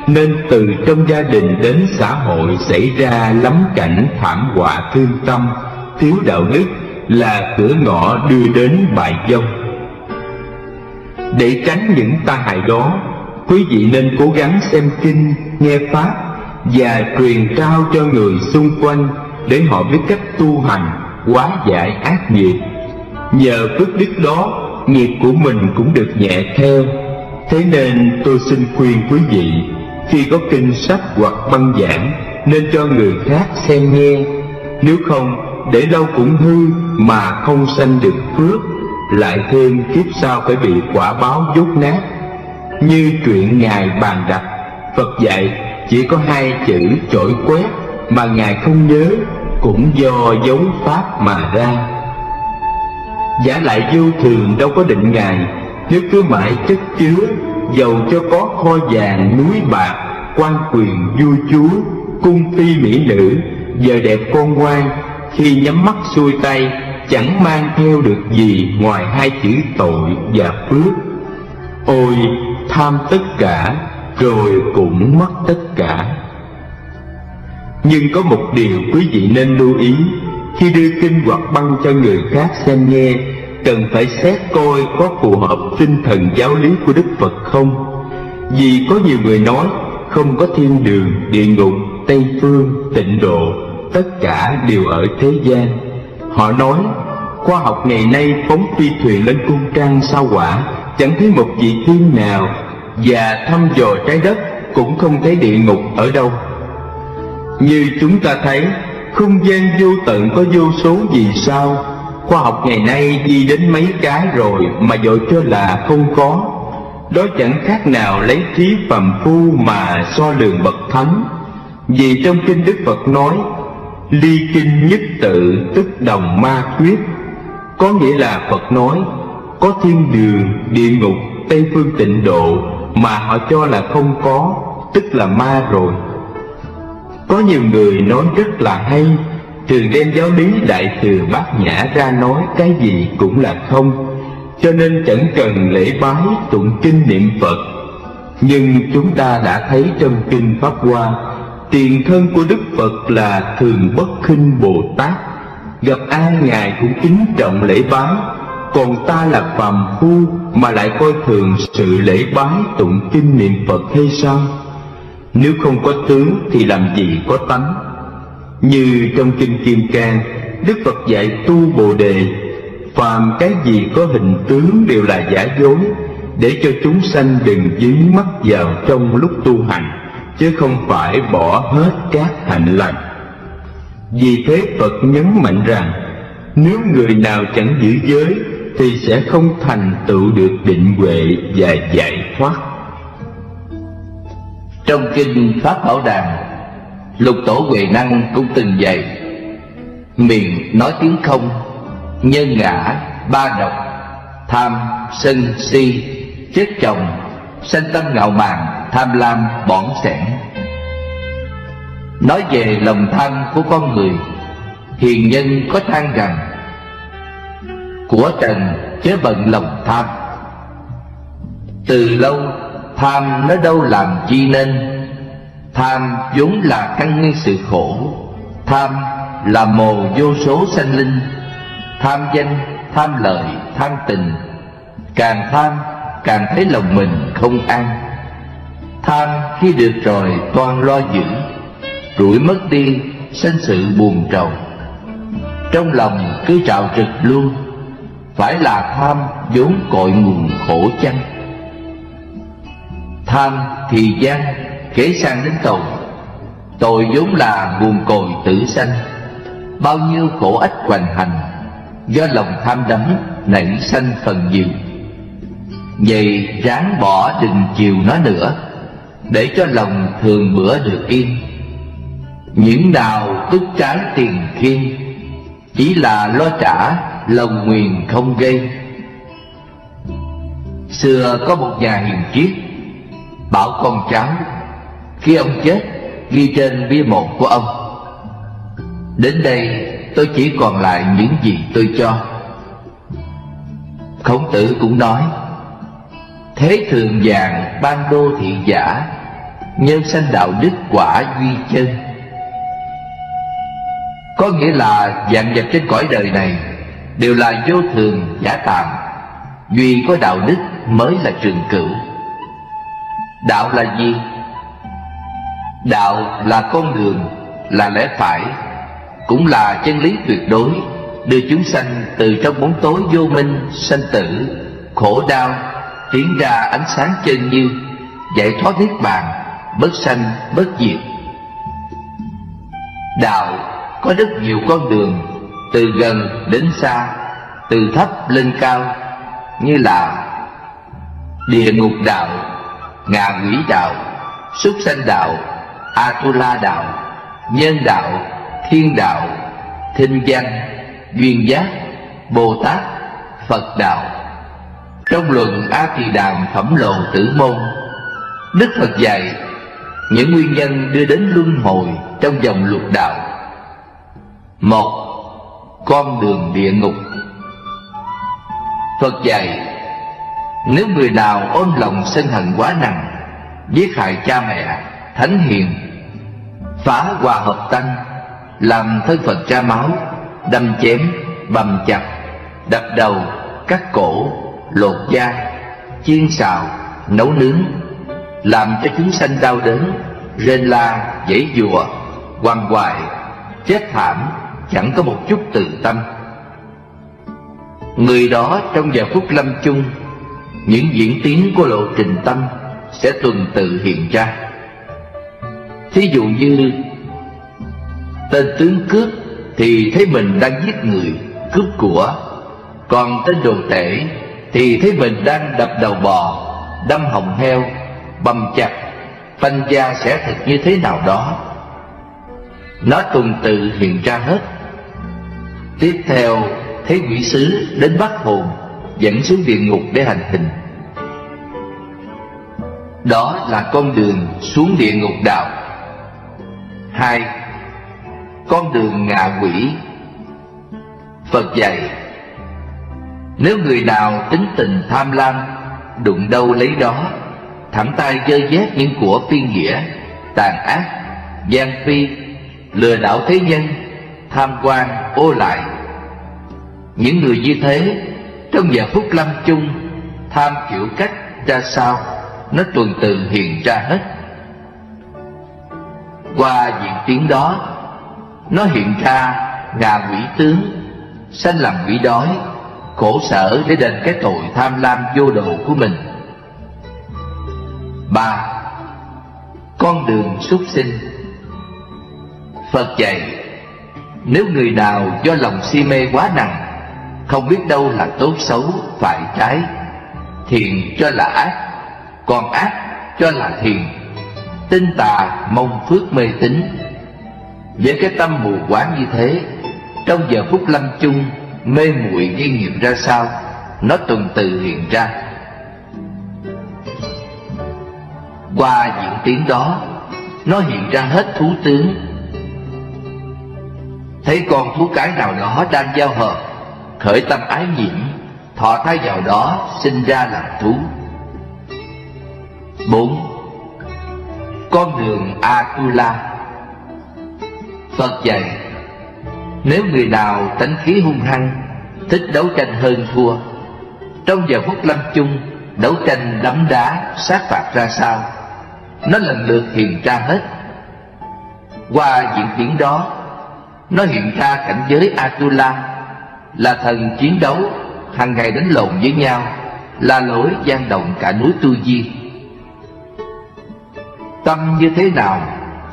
nên từ trong gia đình đến xã hội xảy ra lắm cảnh thảm họa thương tâm, thiếu đạo đức là cửa ngõ đưa đến bại vong. Để tránh những tai hại đó, quý vị nên cố gắng xem kinh, nghe Pháp và truyền trao cho người xung quanh để họ biết cách tu hành, hóa giải ác nghiệp. Nhờ phước đức đó, nghiệp của mình cũng được nhẹ theo. Thế nên tôi xin khuyên quý vị, khi có kinh sách hoặc băng giảng nên cho người khác xem nghe. Nếu không, để lâu cũng hư mà không sanh được phước, lại thêm kiếp sau phải bị quả báo dốt nát. Như chuyện Ngài Bàn Đạch, Phật dạy chỉ có 2 chữ chổi quét mà Ngài không nhớ, cũng do dấu Pháp mà ra. Giả lại vô thường đâu có định Ngài, nếu cứ mãi chất chứa, dầu cho có kho vàng núi bạc, quan quyền vua chúa, cung phi mỹ nữ, giờ đẹp con ngoan, khi nhắm mắt xuôi tay chẳng mang theo được gì ngoài 2 chữ tội và phước. Ôi tham tất cả rồi cũng mất tất cả. Nhưng có một điều quý vị nên lưu ý, khi đưa kinh hoặc băng cho người khác xem nghe, cần phải xét coi có phù hợp tinh thần giáo lý của Đức Phật không. Vì có nhiều người nói không có thiên đường, địa ngục, Tây phương, tịnh độ, tất cả đều ở thế gian. Họ nói khoa học ngày nay phóng phi thuyền lên cung trăng sao Hỏa, chẳng thấy một vị thiên nào, và thăm dò trái đất cũng không thấy địa ngục ở đâu. Như chúng ta thấy, không gian vô tận có vô số vì sao. Khoa học ngày nay đi đến mấy cái rồi mà dội cho là không có. Đó chẳng khác nào lấy trí phàm phu mà so lường bậc thánh. Vì trong kinh Đức Phật nói ly kinh nhất tự tức đồng ma thuyết, có nghĩa là Phật nói có thiên đường, địa ngục, Tây phương, tịnh độ mà họ cho là không có, tức là ma rồi. Có nhiều người nói rất là hay, thường đem giáo lý Đại Thừa Bát Nhã ra nói cái gì cũng là không, cho nên chẳng cần lễ bái tụng kinh niệm Phật. Nhưng chúng ta đã thấy trong kinh Pháp Hoa, tiền thân của Đức Phật là Thường Bất Khinh Bồ Tát, gặp ai Ngài cũng kính trọng lễ bái. Còn ta là phàm phu mà lại coi thường sự lễ bái tụng kinh niệm Phật hay sao? Nếu không có tướng thì làm gì có tánh? Như trong Kinh Kim Cang, Đức Phật dạy tu Bồ Đề, phàm cái gì có hình tướng đều là giả dối, để cho chúng sanh đừng dính mắc vào trong lúc tu hành, chứ không phải bỏ hết các hạnh lành. Vì thế Phật nhấn mạnh rằng, nếu người nào chẳng giữ giới thì sẽ không thành tựu được định huệ và giải thoát. Trong Kinh Pháp Bảo Đàn, Lục Tổ Huệ Năng cũng từng dạy: miệng nói tiếng không, nhân ngã, ba độc, tham, sân, si, chết chồng, sanh tâm ngạo mạn, tham lam, bỏng sẻn. Nói về lòng tham của con người, hiền nhân có than rằng: của trần chớ bận lòng tham. Từ lâu tham nó đâu làm chi nên, tham vốn là căn nguyên sự khổ. Tham là mồ vô số sanh linh, tham danh, tham lợi, tham tình. Càng tham càng thấy lòng mình không an. Tham khi được rồi toan lo giữ, rủi mất đi sanh sự buồn trầu. Trong lòng cứ trào trực luôn, phải là tham vốn cội nguồn khổ chăng? Tham thì gian kể sang đến tội, tội vốn là nguồn cội tử sanh. Bao nhiêu khổ ách hoành hành, do lòng tham đắm nảy sanh phần nhiều. Vậy ráng bỏ đừng chiều nó nữa, để cho lòng thường bữa được yên. Những nào tức trái tiền khiên, chỉ là lo trả lòng nguyền không gây. Xưa có một nhà hiền triết bảo con cháu, khi ông chết ghi trên bia mộ của ông: đến đây tôi chỉ còn lại những gì tôi cho. Khổng Tử cũng nói: thế thường vàng ban đô thị giả, nhân sanh đạo đức quả duy chân. Có nghĩa là vạn vật trên cõi đời này đều là vô thường giả tạm, duy có đạo đức mới là trường cửu. Đạo là gì? Đạo là con đường, là lẽ phải, cũng là chân lý tuyệt đối, đưa chúng sanh từ trong bóng tối vô minh sanh tử, khổ đau, tiến ra ánh sáng chân như, giải thoát niết bàn, bất sanh bất diệt. Đạo có rất nhiều con đường, từ gần đến xa, từ thấp lên cao, như là địa ngục đạo, ngạ quỷ đạo, súc sanh đạo, Atula đạo, nhân đạo, thiên đạo, thinh văn, duyên giác, Bồ Tát, Phật đạo. Trong luận A Kỳ Đàm Phẩm Lộ Tử Môn, Đức Phật dạy những nguyên nhân đưa đến luân hồi trong dòng lục đạo. Một, con đường địa ngục. Phật dạy nếu người nào ôm lòng sân hận quá nặng, giết hại cha mẹ, thánh hiền, phá hòa hợp tăng, làm thân Phật ra máu, đâm chém, bầm chặt, đập đầu, cắt cổ, lột da, chiên xào, nấu nướng, làm cho chúng sanh đau đớn, rên la, giãy giụa, quằn quại, chết thảm, chẳng có một chút từ tâm. Người đó trong giờ phút lâm chung, những diễn tiến của lộ trình tâm sẽ tuần tự hiện ra. Thí dụ như tên tướng cướp thì thấy mình đang giết người, cướp của, còn tên đồ tể thì thấy mình đang đập đầu bò, đâm họng heo, bầm chặt, phanh da xẻ thịt như thế nào đó. Nó tuần tự hiện ra hết. Tiếp theo thấy quỷ sứ đến bắt hồn, dẫn xuống địa ngục để hành hình. Đó là con đường xuống địa ngục đạo. Hai, con đường ngạ quỷ. Phật dạy nếu người nào tính tình tham lam, đụng đâu lấy đó, thẳng tay giơ vét những của phi nghĩa, tàn ác, gian phi, lừa đảo thế nhân, tham quan, ô lại, những người như thế Trong giờ phút lâm chung, tham kiểu cách ra sao, nó tuần tự hiện ra hết. Qua diễn tiến đó, nó hiện ra ngạ quỷ tướng, sanh làm quỷ đói, khổ sở để đền cái tội tham lam vô độ của mình. 3. Con đường súc sinh. Phật dạy, nếu người nào do lòng si mê quá nặng, không biết đâu là tốt xấu, phải trái, thiện cho là ác, còn ác cho là thiện, tin tà mong phước mê tín, với cái tâm mù quáng như thế, trong giờ phút lâm chung, mê muội nghi nghiệm ra sao, nó tuần tự hiện ra. Qua diễn tiến đó, nó hiện ra hết thú tướng. Thấy con thú cái nào đó đang giao hợp, khởi tâm ái nhiễm, thọ thai vào đó, sinh ra làm thú. 4. Con đường Atula. Phật dạy, nếu người nào tánh khí hung hăng, thích đấu tranh hơn thua, trong giờ phút lâm chung, đấu tranh đấm đá, sát phạt ra sao, nó lần lượt hiện ra hết. Qua diễn tiến đó, nó hiện ra cảnh giới Atula, là thần chiến đấu, hàng ngày đánh lộn với nhau, la lối gian động cả núi Tu Di. Tâm như thế nào,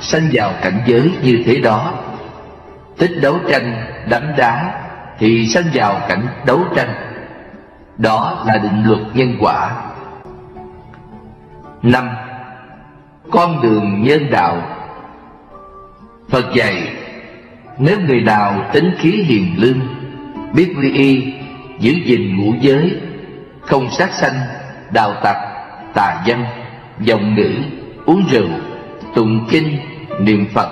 sanh vào cảnh giới như thế đó. Thích đấu tranh, đấm đá, thì sanh vào cảnh đấu tranh. Đó là định luật nhân quả. 5. Con đường nhân đạo. Phật dạy, nếu người nào tính khí hiền lương, biết quy y, giữ gìn ngũ giới, không sát sanh, đào tặc, tà dâm, vọng ngữ, uống rượu, tụng kinh, niệm Phật,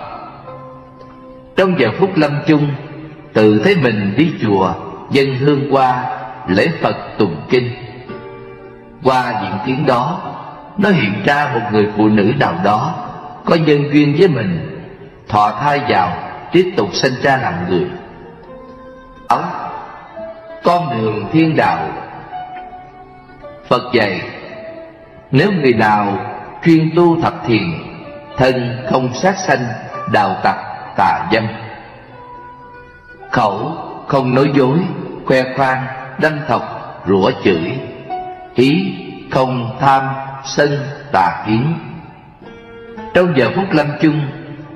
trong giờ phút lâm chung, tự thấy mình đi chùa, dâng hương qua, lễ Phật tụng kinh. Qua diễn tiến đó, nó hiện ra một người phụ nữ nào đó có nhân duyên với mình, thọ thai vào, tiếp tục sinh ra làm người. Con đường thiên đạo. Phật dạy, nếu người nào chuyên tu thập thiện, thân không sát sanh, đào tặc, tà dâm, khẩu không nói dối, khoe khoang, đâm thọc, rủa chửi, ý không tham, sân, tà kiến, trong giờ phút lâm chung,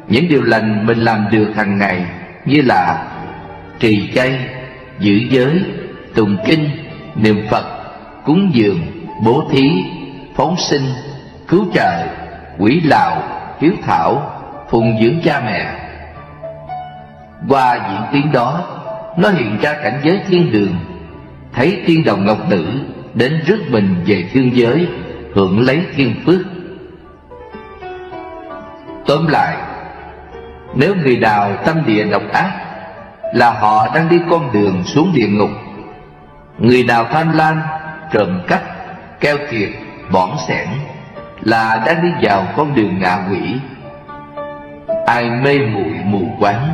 những điều lành mình làm được hàng ngày như là trì chay, giữ giới, tụng kinh, niệm Phật, cúng dường, bố thí, phóng sinh, cứu trợ, quỷ lạo, hiếu thảo, phụng dưỡng cha mẹ. Qua diễn tiến đó, nó hiện ra cảnh giới thiên đường, thấy tiên đồng ngọc nữ đến rước mình về thiên giới, hưởng lấy thiên phước. Tóm lại, nếu người nào tâm địa độc ác, là họ đang đi con đường xuống địa ngục. Người nào tham lam, trộm cắp, keo kiệt, bỏn xẻn, là đang đi vào con đường ngạ quỷ. Ai mê muội mù quáng,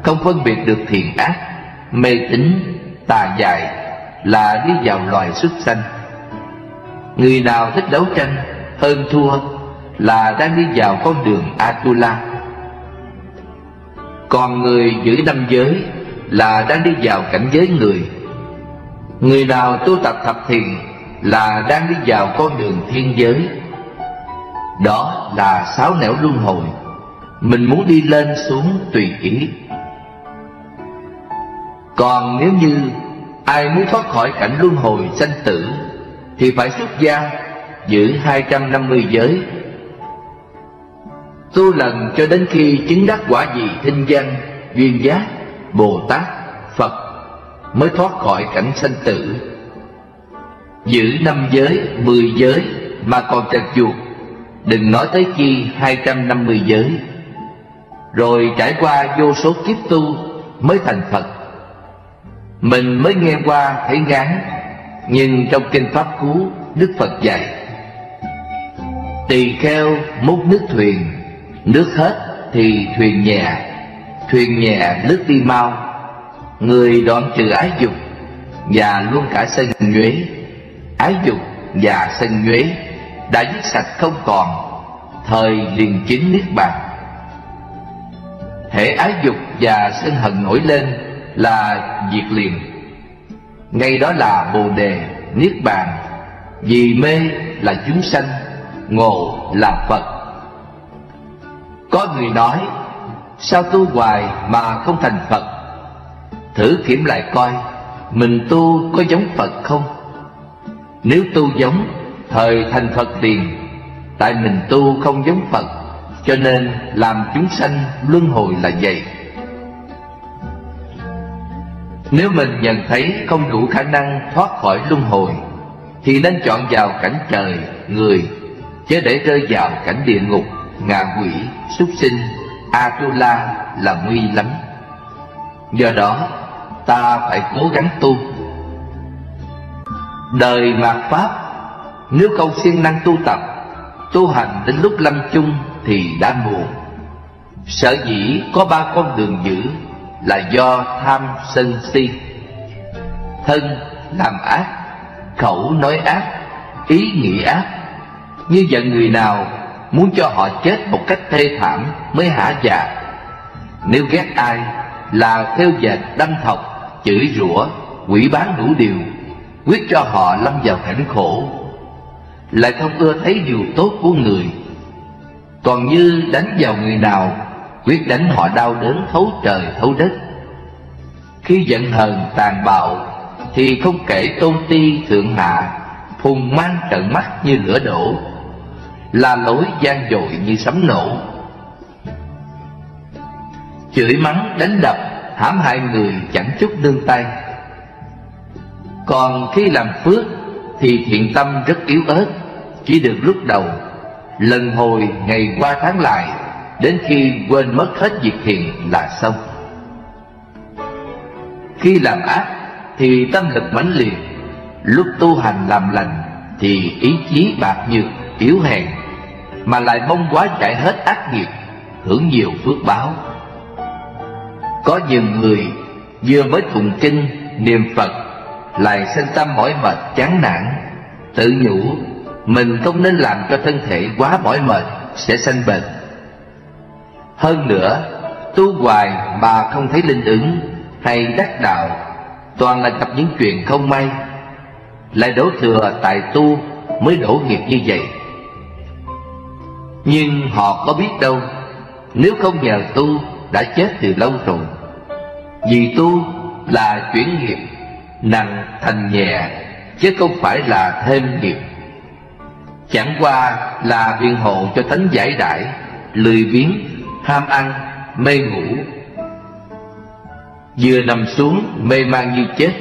không phân biệt được thiện ác, mê tín, tà dại, là đi vào loài súc sanh. Người nào thích đấu tranh, hơn thua, là đang đi vào con đường Atula. Còn người giữ năm giới là đang đi vào cảnh giới người. Người nào tu tập thập thiện là đang đi vào con đường thiên giới. Đó là 6 nẻo luân hồi, mình muốn đi lên xuống tùy ý. Còn nếu như ai muốn thoát khỏi cảnh luân hồi sanh tử, thì phải xuất gia, giữ 250 giới, tu lần cho đến khi chứng đắc quả vị thinh văn, duyên giác, Bồ Tát, Phật, mới thoát khỏi cảnh sanh tử. Giữ 5 giới, 10 giới mà còn trật chuột, đừng nói tới chi 250 giới. Rồi trải qua vô số kiếp tu mới thành Phật. Mình mới nghe qua thấy ngán, nhưng trong kinh Pháp Cú, Đức Phật dạy: tỳ kheo múc nước thuyền, nước hết thì thuyền nhẹ, thuyền nhẹ lướt đi mau. Người đoạn trừ ái dục, và luôn cả sân nhuế, ái dục và sân nhuế đã dứt sạch không còn, thời liền chính niết bàn. Hễ ái dục và sân hận nổi lên là diệt liền, ngay đó là bồ đề niết bàn. Vì mê là chúng sanh, ngộ là Phật. Có người nói, sao tu hoài mà không thành Phật? Thử kiểm lại coi, mình tu có giống Phật không? Nếu tu giống, thời thành Phật liền. Tại mình tu không giống Phật, cho nên làm chúng sanh luân hồi là vậy. Nếu mình nhận thấy không đủ khả năng thoát khỏi luân hồi, thì nên chọn vào cảnh trời, người, chứ để rơi vào cảnh địa ngục, ngạ quỷ, súc sinh, Atula là nguy lắm. Do đó ta phải cố gắng tu. Đời mạt Pháp, nếu không siêng năng tu tập, tu hành đến lúc lâm chung thì đã muộn. Sở dĩ có 3 con đường dữ là do tham sân si. Thân làm ác, khẩu nói ác, ý nghĩ ác. Như giận người nào, muốn cho họ chết một cách thê thảm mới hả dạ. Nếu ghét ai là theo dệt đâm thọc, chửi rủa, quỷ bán đủ điều, quyết cho họ lâm vào cảnh khổ. Lại không ưa thấy điều tốt của người. Còn như đánh vào người nào, quyết đánh họ đau đớn thấu trời thấu đất. Khi giận hờn tàn bạo thì không kể tôn ti thượng hạ, phùng mang trợn mắt như lửa đổ, la lối gian dội như sấm nổ. Chửi mắng đánh đập hãm hại người chẳng chút nương tay. Còn khi làm phước thì thiện tâm rất yếu ớt, chỉ được lúc đầu, lần hồi ngày qua tháng lại, đến khi quên mất hết việc thiện là xong. Khi làm ác thì tâm lực mãnh liệt, lúc tu hành làm lành thì ý chí bạc nhược, yếu hèn, mà lại mong quá giải hết ác nghiệp, hưởng nhiều phước báo. Có nhiều người vừa mới tụng kinh niệm Phật lại sanh tâm mỏi mệt chán nản, tự nhủ mình không nên làm cho thân thể quá mỏi mệt, sẽ sanh bệnh. Hơn nữa, tu hoài mà không thấy linh ứng hay đắc đạo, toàn là gặp những chuyện không may, lại đổ thừa tại tu mới đổ nghiệp như vậy. Nhưng họ có biết đâu, nếu không nhờ tu đã chết từ lâu rồi. Vì tu là chuyển nghiệp, nặng thành nhẹ, chứ không phải là thêm nghiệp. Chẳng qua là biện hộ cho tánh giải đãi, lười biếng, ham ăn, mê ngủ. Vừa nằm xuống mê man như chết,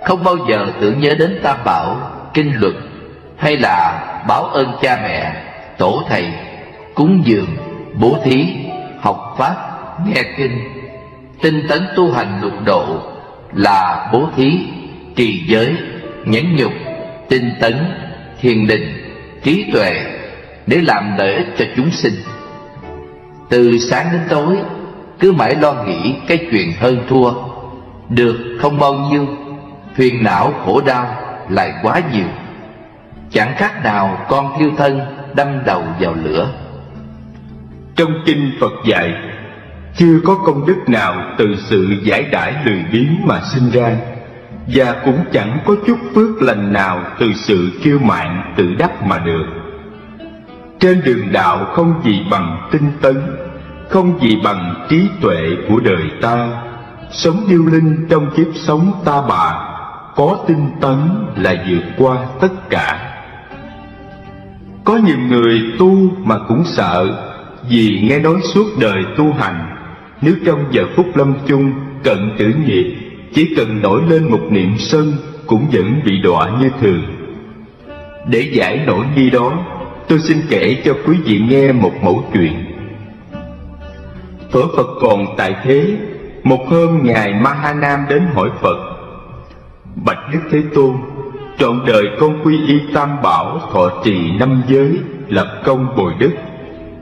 không bao giờ tưởng nhớ đến Tam Bảo, kinh luật, hay là báo ơn cha mẹ, tổ thầy, cúng dường, bố thí, học pháp, nghe kinh, tinh tấn tu hành lục độ là bố thí, trì giới, nhẫn nhục, tinh tấn, thiền định, trí tuệ, để làm lợi ích cho chúng sinh. Từ sáng đến tối cứ mãi lo nghĩ cái chuyện hơn thua, được không bao nhiêu, phiền não khổ đau lại quá nhiều. Chẳng khác nào con thiêu thân đâm đầu vào lửa. Trong kinh Phật dạy, chưa có công đức nào từ sự giải đãi lười biếng mà sinh ra, và cũng chẳng có chút phước lành nào từ sự kiêu mạn tự đắc mà được. Trên đường đạo không gì bằng tinh tấn, không gì bằng trí tuệ của đời ta. Sống điêu linh trong kiếp sống ta bà, có tinh tấn là vượt qua tất cả. Có nhiều người tu mà cũng sợ, vì nghe nói suốt đời tu hành, nếu trong giờ phút lâm chung cận tử nghiệp, chỉ cần nổi lên một niệm sân cũng vẫn bị đọa như thường. Để giải nỗi nghi đó, tôi xin kể cho quý vị nghe một mẩu chuyện. Thuở Phật còn tại thế, một hôm Ngài Mahanam đến hỏi Phật: Bạch Đức Thế Tôn, trọn đời con quy y Tam Bảo, thọ trì 5 giới, lập công bồi đức.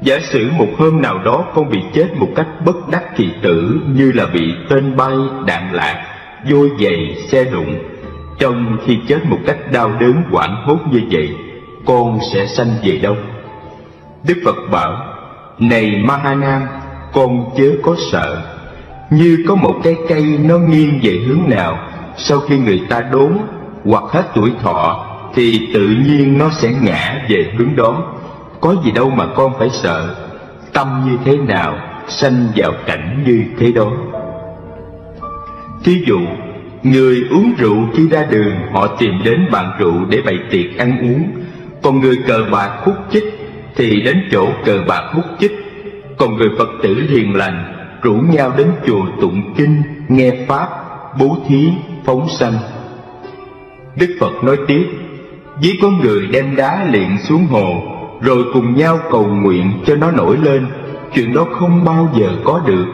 Giả sử một hôm nào đó con bị chết một cách bất đắc kỳ tử, như là bị tên bay, đạn lạc, vôi giày, xe đụng, Trong khi chết một cách đau đớn hoảng hốt như vậy, con sẽ sanh về đâu? Đức Phật bảo: này Mahanam, con chớ có sợ. Như có một cái cây nó nghiêng về hướng nào, sau khi người ta đốn hoặc hết tuổi thọ thì tự nhiên nó sẽ ngã về hướng đó. Có gì đâu mà con phải sợ. Tâm như thế nào, sanh vào cảnh như thế đó. Thí dụ, người uống rượu khi ra đường, họ tìm đến bàn rượu để bày tiệc ăn uống. Còn người cờ bạc hút chích thì đến chỗ cờ bạc hút chích. Còn người Phật tử hiền lành rủ nhau đến chùa tụng kinh, nghe pháp, bố thí, phóng sanh. Đức Phật nói tiếp: với có người đem đá liệng xuống hồ, rồi cùng nhau cầu nguyện cho nó nổi lên, chuyện đó không bao giờ có được,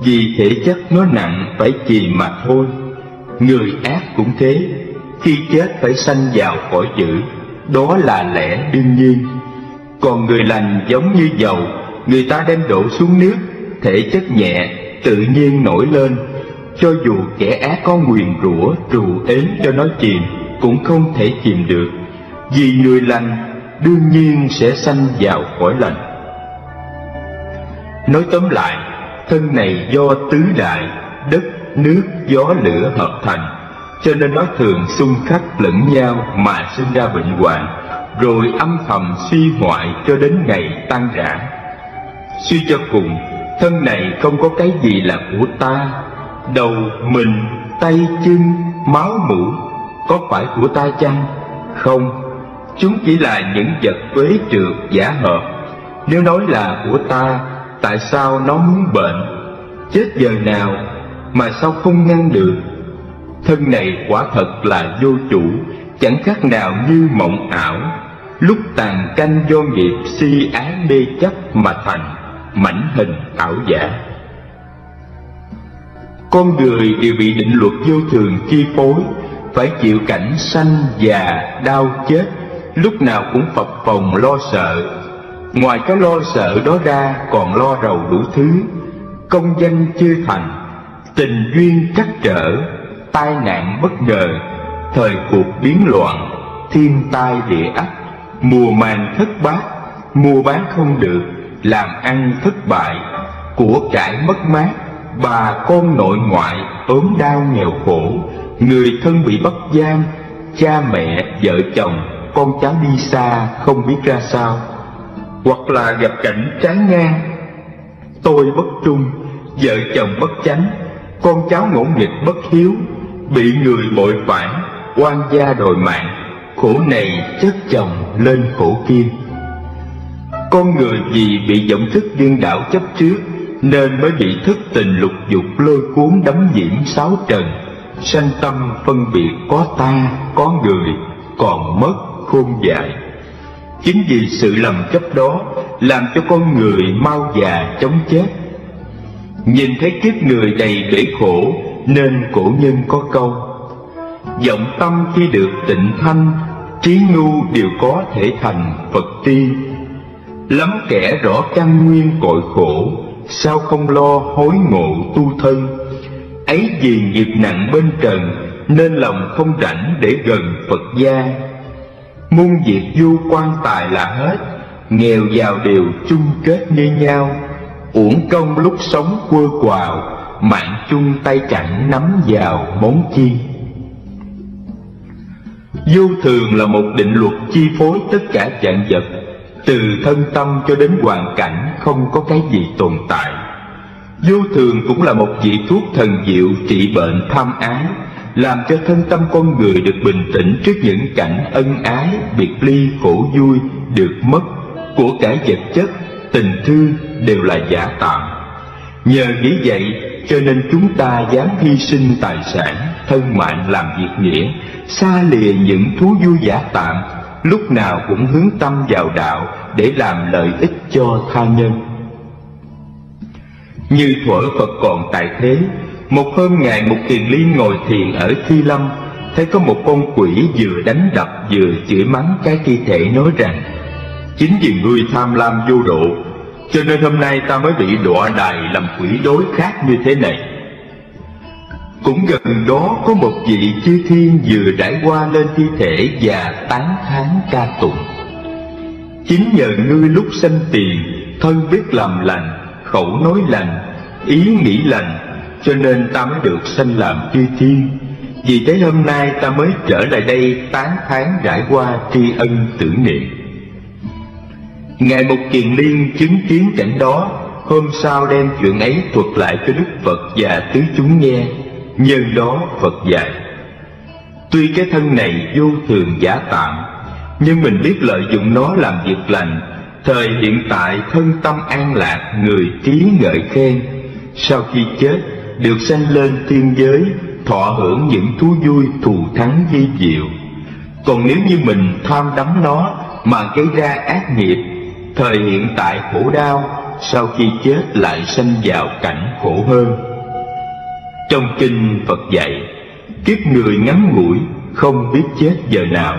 vì thể chất nó nặng phải chìm mà thôi. Người ác cũng thế, khi chết phải sanh vào cõi dữ, đó là lẽ đương nhiên. Còn người lành giống như dầu, người ta đem đổ xuống nước, thể chất nhẹ, tự nhiên nổi lên. Cho dù kẻ ác có nguyền rủa, trù ếm cho nó chìm, cũng không thể chìm được, vì người lành đương nhiên sẽ sanh vào cõi lành. Nói tóm lại, thân này do tứ đại, đất, nước, gió, lửa hợp thành, cho nên nó thường xung khắc lẫn nhau mà sinh ra bệnh hoạn, rồi âm thầm suy hoại cho đến ngày tan rã. Suy cho cùng, thân này không có cái gì là của ta. Đầu, mình, tay, chân, máu, mũ có phải của ta chăng? Không, chúng chỉ là những vật uế trượt giả hợp. Nếu nói là của ta, tại sao nó muốn bệnh? Chết giờ nào mà sao không ngăn được? Thân này quả thật là vô chủ, chẳng khác nào như mộng ảo, lúc tàn canh do nghiệp si ái mê chấp mà thành, mảnh hình ảo giả. Con người đều bị định luật vô thường chi phối, phải chịu cảnh sanh già đau chết, lúc nào cũng phập phồng lo sợ. Ngoài cái lo sợ đó ra còn lo rầu đủ thứ: công danh chưa thành, tình duyên trắc trở, tai nạn bất ngờ, thời cuộc biến loạn, thiên tai địa ách, mùa màng thất bát, mua bán không được, làm ăn thất bại, của cải mất mát, bà con nội ngoại ốm đau nghèo khổ, người thân bị bắt giam, cha mẹ, vợ chồng, con cháu đi xa không biết ra sao. Hoặc là gặp cảnh trái ngang, tôi bất trung, vợ chồng bất chánh, con cháu ngỗ nghịch bất hiếu, bị người bội phản, oan gia đòi mạng, khổ này chất chồng lên khổ kia. Con người vì bị vọng thức điên đảo chấp trước, nên mới bị thức tình lục dục lôi cuốn đắm nhiễm sáu trần, sanh tâm phân biệt có ta, có người, còn mất khôn dại. Chính vì sự lầm chấp đó làm cho con người mau già chóng chết. Nhìn thấy kiếp người đầy bể khổ, nên cổ nhân có câu: vọng tâm khi được tịnh thanh, trí ngu đều có thể thành Phật tiên. Lắm kẻ rõ căn nguyên cội khổ, sao không lo hối ngộ tu thân. Ấy vì nghiệp nặng bên trần, nên lòng không rảnh để gần Phật gia. Muôn việc vô quan tài là hết, nghèo giàu đều chung kết như nhau. Uổng công lúc sống quơ quào, mạng chung tay chẳng nắm vào món chi. Vô thường là một định luật chi phối tất cả vạn vật. Từ thân tâm cho đến hoàn cảnh không có cái gì tồn tại. Vô thường cũng là một vị thuốc thần diệu trị bệnh tham ái, làm cho thân tâm con người được bình tĩnh trước những cảnh ân ái, biệt ly, khổ vui, được mất, của cải vật chất, tình thương đều là giả tạm. Nhờ nghĩ vậy cho nên chúng ta dám hy sinh tài sản, thân mạng làm việc nghĩa, xa lìa những thú vui giả tạm, lúc nào cũng hướng tâm vào đạo để làm lợi ích cho tha nhân. Như thuở Phật còn tại thế, một hôm Ngài Mục Kiền Liên ngồi thiền ở Thi Lâm, thấy có một con quỷ vừa đánh đập vừa chửi mắng cái thi thể, nói rằng: chính vì ngươi tham lam vô độ, cho nên hôm nay ta mới bị đọa đày làm quỷ đối khác như thế này. Cũng gần đó có một vị chư thiên vừa trải qua lên thi thể và tán thán ca tụng: chính nhờ ngươi lúc sanh tiền, thân biết làm lành, khẩu nói lành, ý nghĩ lành, cho nên ta mới được sanh làm chư thiên. Vì thế hôm nay ta mới trở lại đây tán thán rải qua tri ân tưởng niệm. Ngài Mục Kiền Liên chứng kiến cảnh đó, hôm sau đem chuyện ấy thuật lại cho Đức Phật và tứ chúng nghe. Nhân đó Phật dạy: tuy cái thân này vô thường giả tạm, nhưng mình biết lợi dụng nó làm việc lành, thời hiện tại thân tâm an lạc, người trí ngợi khen. Sau khi chết được sanh lên thiên giới, thọ hưởng những thú vui thù thắng vi diệu. Còn nếu như mình tham đắm nó mà gây ra ác nghiệp, thời hiện tại khổ đau, sau khi chết lại sanh vào cảnh khổ hơn. Trong kinh Phật dạy, kiếp người ngắn ngủi, không biết chết giờ nào,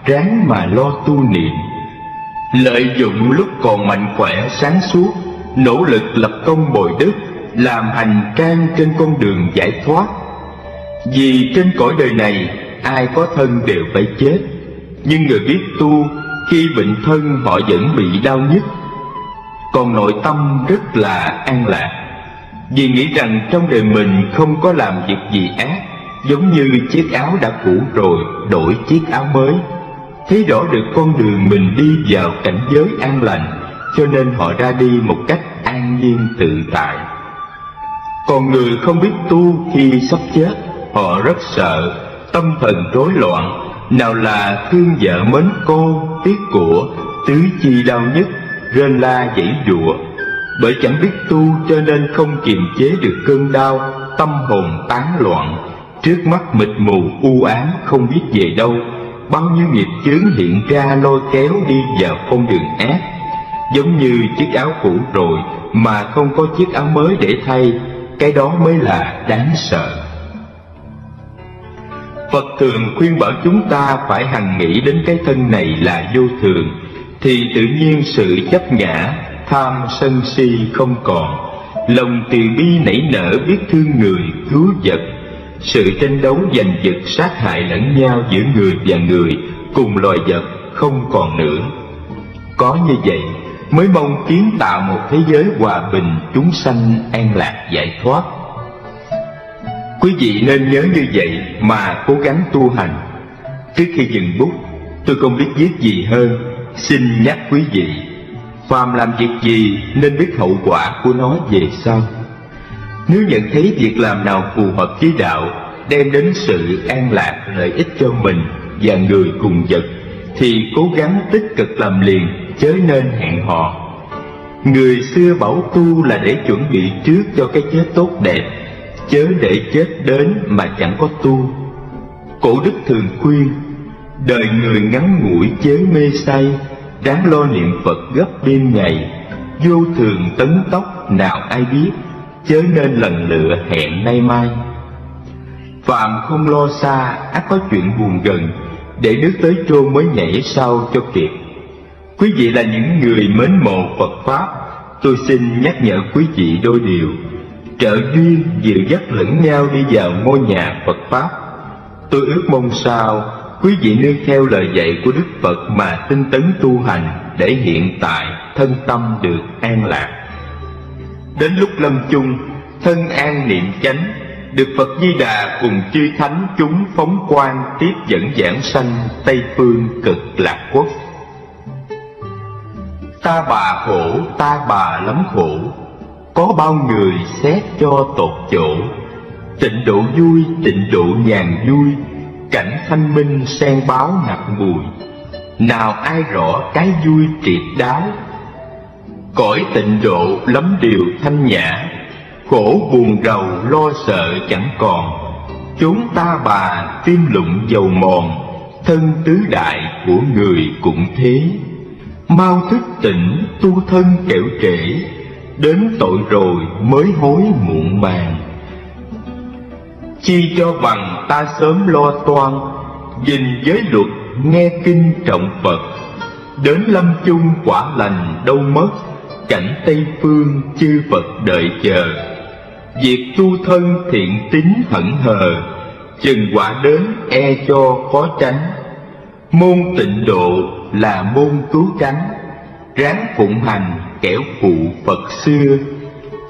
ráng mà lo tu niệm. Lợi dụng lúc còn mạnh khỏe sáng suốt, nỗ lực lập công bồi đức, làm hành trang trên con đường giải thoát. Vì trên cõi đời này, ai có thân đều phải chết, nhưng người biết tu, khi bệnh thân họ vẫn bị đau nhức, còn nội tâm rất là an lạc. Vì nghĩ rằng trong đời mình không có làm việc gì ác, giống như chiếc áo đã cũ rồi đổi chiếc áo mới, thấy rõ được con đường mình đi vào cảnh giới an lành, cho nên họ ra đi một cách an nhiên tự tại. Còn người không biết tu khi sắp chết, họ rất sợ, tâm thần rối loạn, nào là thương vợ mến con, tiếc của, tứ chi đau nhức, rên la giãy giụa. Bởi chẳng biết tu cho nên không kiềm chế được cơn đau, tâm hồn tán loạn, trước mắt mịt mù u ám không biết về đâu. Bao nhiêu nghiệp chướng hiện ra lôi kéo đi vào con đường ác, giống như chiếc áo cũ rồi mà không có chiếc áo mới để thay, cái đó mới là đáng sợ. Phật thường khuyên bảo chúng ta phải hằng nghĩ đến cái thân này là vô thường, thì tự nhiên sự chấp ngã, tham sân si không còn, lòng từ bi nảy nở biết thương người, cứu vật. Sự tranh đấu giành giật sát hại lẫn nhau giữa người và người, cùng loài vật không còn nữa. Có như vậy mới mong kiến tạo một thế giới hòa bình, chúng sanh an lạc giải thoát. Quý vị nên nhớ như vậy mà cố gắng tu hành. Trước khi dừng bút, tôi không biết viết gì hơn, xin nhắc quý vị, phàm làm việc gì nên biết hậu quả của nó về sau. Nếu nhận thấy việc làm nào phù hợp với đạo, đem đến sự an lạc, lợi ích cho mình và người cùng vật, thì cố gắng tích cực làm liền, chớ nên hẹn hò. Người xưa bảo tu là để chuẩn bị trước cho cái chết tốt đẹp, chớ để chết đến mà chẳng có tu. Cổ đức thường khuyên, đời người ngắn ngủi chớ mê say, ráng lo niệm Phật gấp đêm ngày, vô thường tấn tốc nào ai biết, chớ nên lần lựa hẹn nay mai. Phạm không lo xa, ắt có chuyện buồn gần, để nước tới trô mới nhảy sau cho kịp. Quý vị là những người mến mộ Phật Pháp, tôi xin nhắc nhở quý vị đôi điều: trợ duyên dìu dắt lẫn nhau đi vào ngôi nhà Phật Pháp. Tôi ước mong sao quý vị nương theo lời dạy của Đức Phật mà tinh tấn tu hành, để hiện tại thân tâm được an lạc. Đến lúc lâm chung, thân an niệm chánh, được Phật Di Đà cùng chư thánh chúng phóng quang tiếp dẫn giảng sanh Tây phương cực lạc quốc. Ta bà khổ, ta bà lắm khổ, có bao người xét cho tột chỗ. Tịnh độ vui, tịnh độ nhàn vui, cảnh thanh minh sen báo ngập mùi. Nào ai rõ cái vui triệt đáo, cõi tịnh độ lắm điều thanh nhã. Khổ buồn rầu lo sợ chẳng còn, chốn ta bà tim lụng dầu mòn. Thân tứ đại của người cũng thế, mau thức tỉnh tu thân kẻo trễ, đến tội rồi mới hối muộn màng. Chi cho bằng ta sớm lo toan, gìn giới luật nghe kinh trọng Phật. Đến lâm chung quả lành đâu mất, cảnh Tây phương chư Phật đợi chờ. việc tu thân thiện tín hững hờ, chừng quả đến e cho khó tránh. Môn tịnh độ là môn cứu cánh, ráng phụng hành kẻo phụ Phật xưa.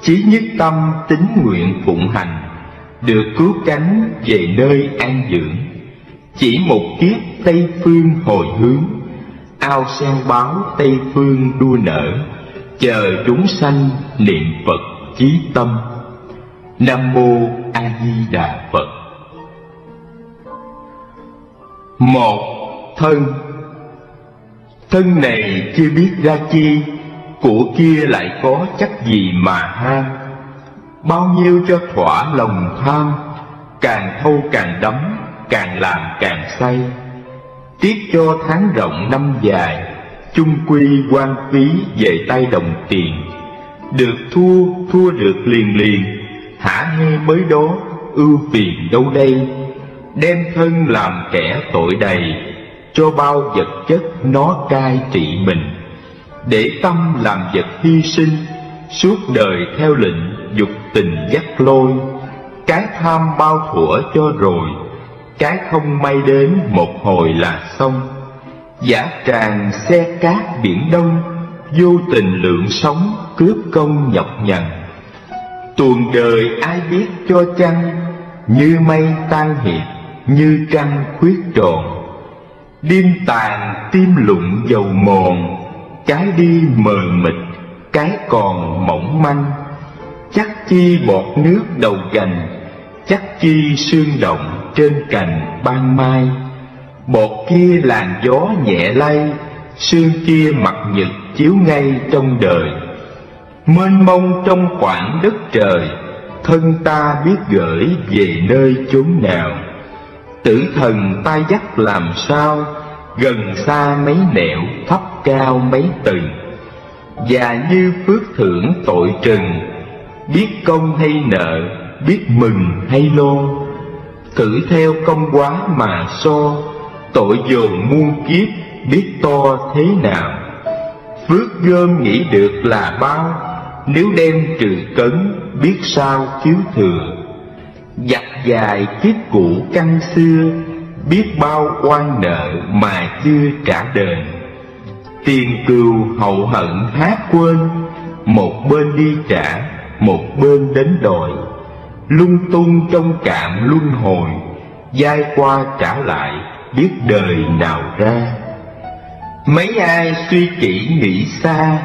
Chí nhất tâm tín nguyện phụng hành, được cứu cánh về nơi an dưỡng. Chỉ một kiếp Tây phương hồi hướng, ao sen báo Tây phương đua nở. Chờ chúng sanh niệm Phật chí tâm. Nam mô A Di Đà Phật. Một, thân. Thân này chưa biết ra chi, của kia lại có chắc gì mà ham. Bao nhiêu cho thỏa lòng tham, càng thâu càng đắm, càng làm càng say. Tiếc cho tháng rộng năm dài, chung quy quan phí về tay đồng tiền. Được thua, thua được liền liền, hả hê mới đó, ưu phiền đâu đây. Đem thân làm kẻ tội đầy, cho bao vật chất nó cai trị mình. Để tâm làm vật hy sinh, suốt đời theo lệnh dục tình dắt lôi. Cái tham bao thuở cho rồi, cái không may đến một hồi là xong. Giả tràn xe cát biển đông, vô tình lượng sống cướp công nhọc nhằn. Tuồng đời ai biết cho chăng, như mây tan hiệp, như trăng khuyết tròn. Đêm tàn tim lụng dầu mòn, cái đi mờ mịt, cái còn mỏng manh. Chắc chi bọt nước đầu gành, chắc chi sương động trên cành ban mai. Bọt kia làn gió nhẹ lay, sương kia mặt nhật chiếu ngay trong đời. Mênh mông trong khoảng đất trời, thân ta biết gửi về nơi chốn nào. Tử thần ta dắt làm sao, gần xa mấy nẻo, thấp cao mấy tầng. Và như phước thưởng tội trừng, biết công hay nợ, biết mừng hay lo. Thử theo công quá mà so, tội dồn muôn kiếp biết to thế nào. Phước gom nghĩ được là bao, nếu đem trừ cấn biết sao thiếu thừa. Giặt dài kiếp cũ căn xưa, biết bao oan nợ mà chưa trả đền. Tiền cừu hậu hận hát quên, một bên đi trả, một bên đến đòi. Lung tung trong cạm luân hồi, dai qua trả lại, biết đời nào ra. Mấy ai suy kỹ nghĩ xa,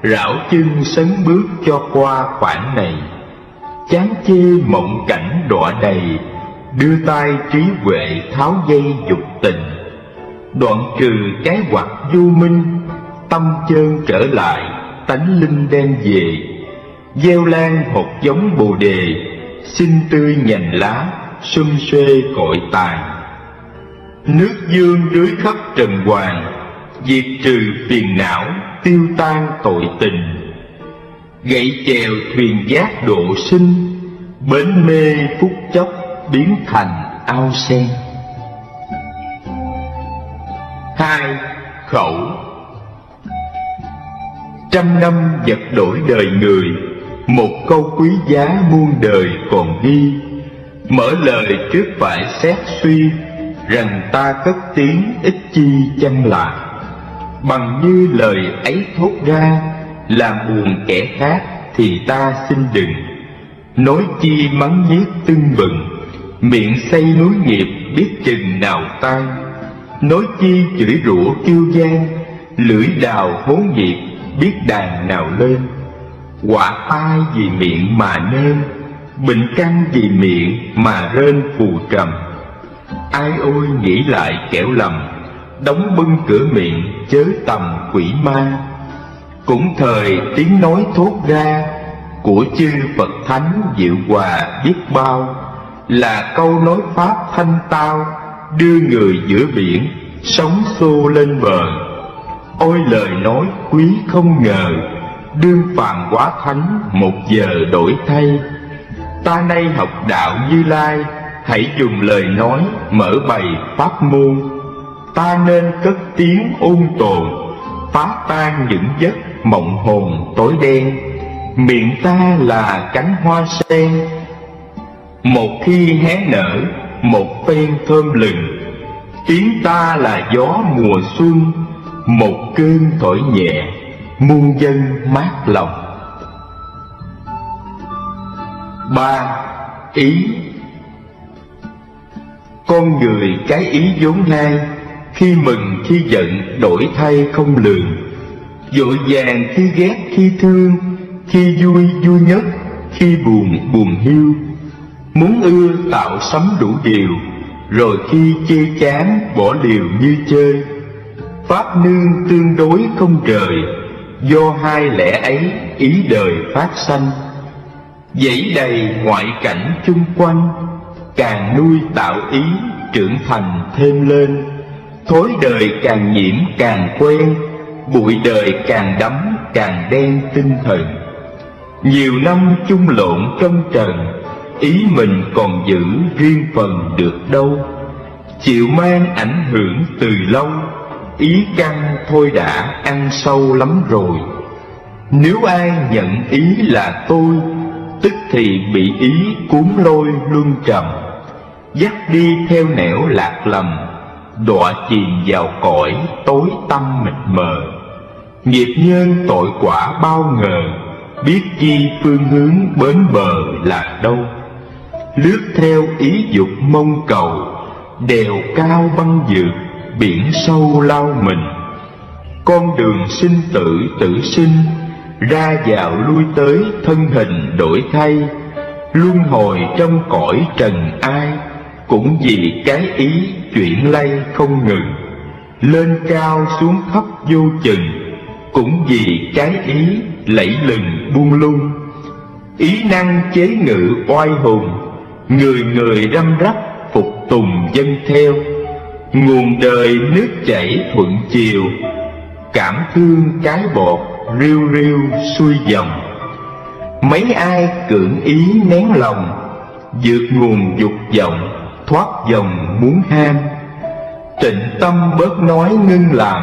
rảo chân sấn bước cho qua khoảng này. Chán chê mộng cảnh đọa đầy, đưa tay trí huệ tháo dây dục tình. Đoạn trừ cái hoặc vô minh, tâm chân trở lại, tánh linh đem về. Gieo lan hột giống bồ đề, xinh tươi nhành lá, xum xuê cội tài. Nước dương rưới khắp trần hoàng, diệt trừ phiền não, tiêu tan tội tình. Gậy chèo thuyền giác độ sinh, bến mê phút chốc biến thành ao sen. 2. Khẩu. Trăm năm vật đổi đời người, một câu quý giá muôn đời còn ghi. Mở lời trước phải xét suy, rằng ta cất tiếng ít chi chăng lại. Bằng như lời ấy thốt ra, làm buồn kẻ khác thì ta xin đừng. Nói chi mắng nhiếc tưng bừng, miệng xây núi nghiệp biết chừng nào tan. Nói chi chửi rủa kiêu gian, lưỡi đào hốn nhiệt biết đàn nào lên. Quả tai vì miệng mà nên, bệnh căn vì miệng mà rên phù trầm. Ai ôi nghĩ lại kẻo lầm, đóng bưng cửa miệng chớ tầm quỷ ma. Cũng thời tiếng nói thốt ra, của chư Phật Thánh diệu hòa biết bao. Là câu nói pháp thanh tao, đưa người giữa biển, sóng xô lên bờ. Ôi lời nói quý không ngờ, đương phàm quá thánh một giờ đổi thay. Ta nay học đạo Như Lai, hãy dùng lời nói mở bày pháp môn. Ta nên cất tiếng ôn tồn, phá tan những giấc mộng hồn tối đen. Miệng ta là cánh hoa sen, một khi hé nở một phen thơm lừng. Tiếng ta là gió mùa xuân, một cơn thổi nhẹ muôn dân mát lòng. 3. Ý. Con người cái ý vốn hai, khi mừng khi giận đổi thay không lường, vội vàng khi ghét khi thương, khi vui vui nhất, khi buồn buồn hiu. Muốn ưa tạo sắm đủ điều, rồi khi chê chán bỏ liều như chơi. Pháp nương tương đối không rời, do hai lẽ ấy ý đời phát sanh. Dãy đầy ngoại cảnh chung quanh, càng nuôi tạo ý trưởng thành thêm lên. Thối đời càng nhiễm càng quen, bụi đời càng đắm càng đen tinh thần. Nhiều năm chung lộn trong trần, ý mình còn giữ riêng phần được đâu. Chịu mang ảnh hưởng từ lâu, ý căn thôi đã ăn sâu lắm rồi. Nếu ai nhận ý là tôi, tức thì bị ý cuốn lôi luân trầm, dắt đi theo nẻo lạc lầm, đọa chìm vào cõi tối tăm mịt mờ. Nghiệp nhân tội quả bao ngờ, biết chi phương hướng bến bờ là đâu. Lướt theo ý dục mong cầu, đèo cao băng vượt, biển sâu lao mình. Con đường sinh tử tử sinh, ra vào lui tới thân hình đổi thay. Luân hồi trong cõi trần ai, cũng vì cái ý chuyển lay không ngừng. Lên cao xuống thấp vô chừng, cũng vì cái ý lẫy lừng buông lung. Ý năng chế ngự oai hùng, người người răm rắp phục tùng dân theo. Nguồn đời nước chảy thuận chiều, cảm thương cái bọt riu riu xuôi dòng. Mấy ai cưỡng ý nén lòng, vượt nguồn dục vọng thoát dòng muốn ham. Tịnh tâm bớt nói ngưng làm,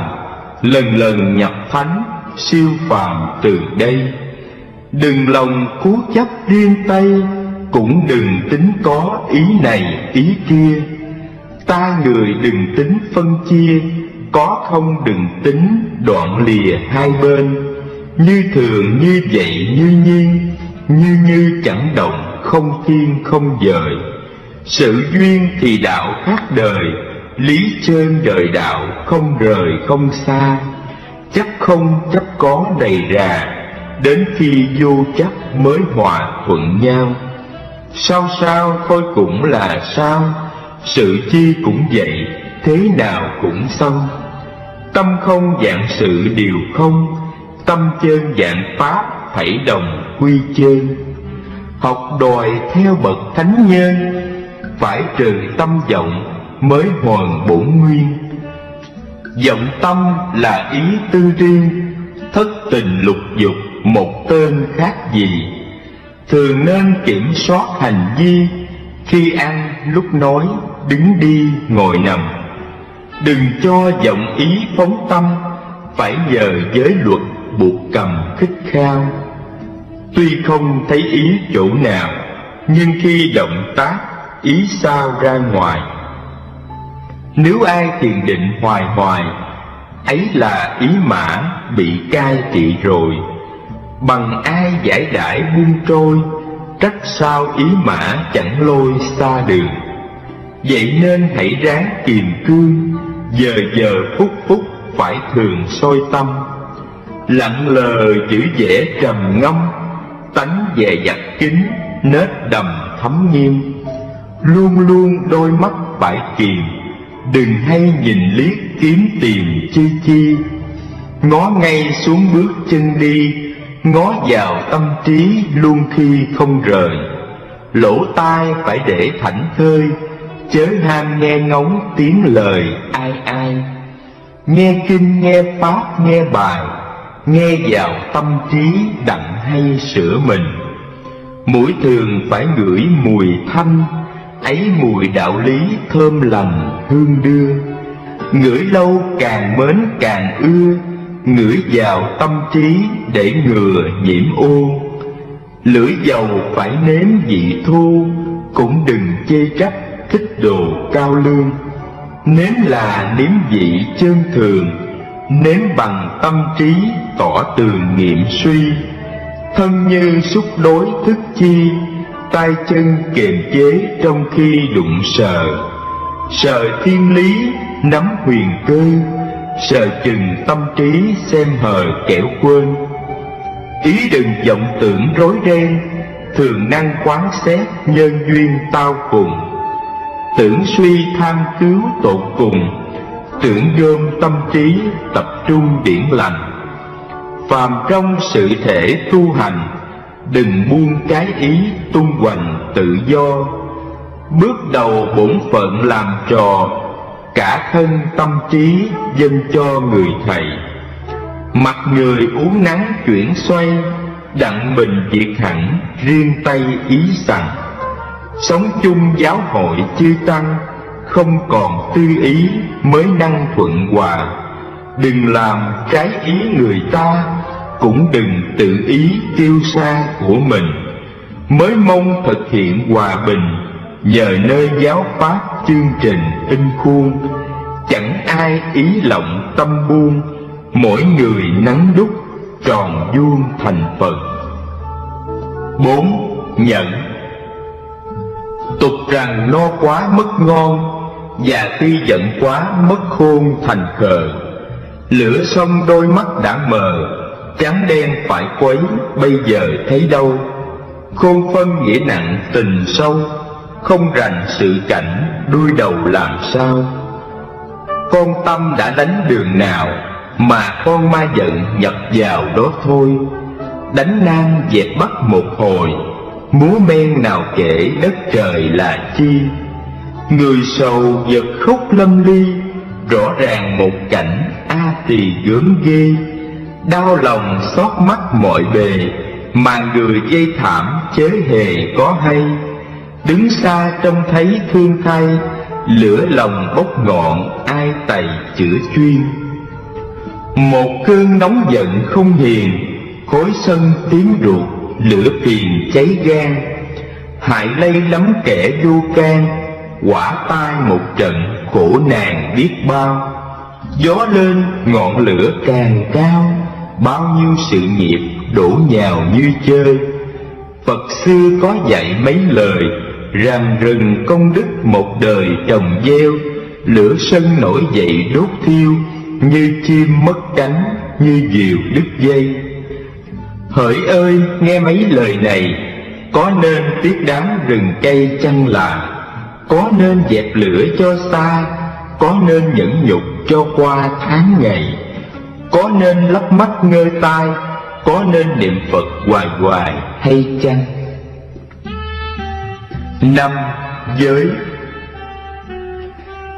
lần lần nhập thánh siêu phàm từ đây. Đừng lòng cố chấp riêng tay, cũng đừng tính có ý này ý kia. Ta người đừng tính phân chia, có không đừng tính đoạn lìa hai bên. Như thường như vậy như nhiên, như chẳng động không thiên không dời. Sự duyên thì đạo khác đời, lý trơn đời đạo không rời không xa. Chấp không chấp có đầy rà, đến khi vô chấp mới hòa thuận nhau. Sao sao thôi cũng là sao, sự chi cũng vậy, thế nào cũng xong. Tâm không dạng sự điều không, tâm chơn dạng pháp phải đồng quy chơn. Học đòi theo bậc thánh nhân, phải trừ tâm vọng mới hoàn bổn nguyên. Vọng tâm là ý tư riêng, thất tình lục dục một tên khác gì. Thường nên kiểm soát hành vi, khi ăn lúc nói, đứng đi ngồi nằm. Đừng cho vọng ý phóng tâm, phải nhờ giới luật buộc cầm khích khao. Tuy không thấy ý chỗ nào, nhưng khi động tác ý sao ra ngoài. Nếu ai thiền định hoài hoài, ấy là ý mã bị cai trị rồi. Bằng ai giải đãi buông trôi, trách sao ý mã chẳng lôi xa đường. Vậy nên hãy ráng kiềm cương, giờ giờ phút phút phải thường soi tâm. Lặng lờ giữ vẻ trầm ngâm, tánh dè dặt kín nết đầm thấm nghiêm. Luôn luôn đôi mắt phải kìm, đừng hay nhìn liếc kiếm tìm chi chi. Ngó ngay xuống bước chân đi, ngó vào tâm trí luôn khi không rời. Lỗ tai phải để thảnh thơi, chớ ham nghe ngóng tiếng lời ai ai. Nghe kinh nghe pháp nghe bài, nghe vào tâm trí đặng hay sửa mình. Mũi thường phải ngửi mùi thanh, ấy mùi đạo lý thơm lành hương đưa. Ngửi lâu càng mến càng ưa, ngửi vào tâm trí để ngừa nhiễm ô. lưỡi dầu phải nếm vị thô, cũng đừng chê trách thích đồ cao lương. Nếm là nếm vị chân thường, nếm bằng tâm trí tỏ tường nghiệm suy. Thân như xúc đối thức chi, tay chân kiềm chế trong khi đụng sờ. Sờ thiên lý nắm huyền cơ, sờ chừng tâm trí xem hờ kẻo quên. Ý đừng vọng tưởng rối ren, thường năng quán xét nhân duyên tao cùng. Tưởng suy tham cứu tột cùng, tưởng gom tâm trí tập trung điển lành. Phàm trong sự thể tu hành, đừng buông cái ý tung hoành tự do. Bước đầu bổn phận làm trò, cả thân tâm trí dâng cho người thầy. Mặt người uống nắng chuyển xoay, đặng mình diệt hẳn riêng tay ý rằng. Sống chung giáo hội chư tăng, không còn tư ý mới năng thuận hòa. Đừng làm trái ý người ta, cũng đừng tự ý kêu xa của mình. Mới mong thực hiện hòa bình, nhờ nơi giáo pháp chương trình in khuôn. Chẳng ai ý lộng tâm buông, mỗi người nắng đúc tròn vuông thành phần. 4. Nhận. Tục rằng no quá mất ngon, và tuy giận quá mất khôn thành khờ. Lửa xong đôi mắt đã mờ, trắng đen phải quấy bây giờ thấy đâu. Khôn phân nghĩa nặng tình sâu, không rành sự cảnh đuôi đầu làm sao. Con tâm đã đánh đường nào, mà con ma giận nhập vào đó thôi. Đánh nan dẹp bắt một hồi, múa men nào kể đất trời là chi. Người sầu giật khúc lâm ly, rõ ràng một cảnh a tỳ gớm ghê. Đau lòng xót mắt mọi bề, mà người dây thảm chớ hề có hay. Đứng xa trông thấy thương thay, lửa lòng bốc ngọn ai tày chữa chuyên. Một cơn nóng giận không hiền, khói sân tím ruột, lửa phiền cháy gan. Hại lây lắm kẻ vô can, quả tai một trận khổ nàng biết bao. Gió lên ngọn lửa càng cao, bao nhiêu sự nghiệp đổ nhào như chơi. Phật xưa có dạy mấy lời, rằng rừng công đức một đời trồng gieo. Lửa sân nổi dậy đốt thiêu, như chim mất cánh, như diều đứt dây. Hỡi ơi nghe mấy lời này, có nên tiếc đám rừng cây chăng là. Có nên dẹp lửa cho xa, có nên nhẫn nhục cho qua tháng ngày. Có nên lấp mắt ngơ tai, có nên niệm Phật hoài hoài hay chăng? 5. Giới.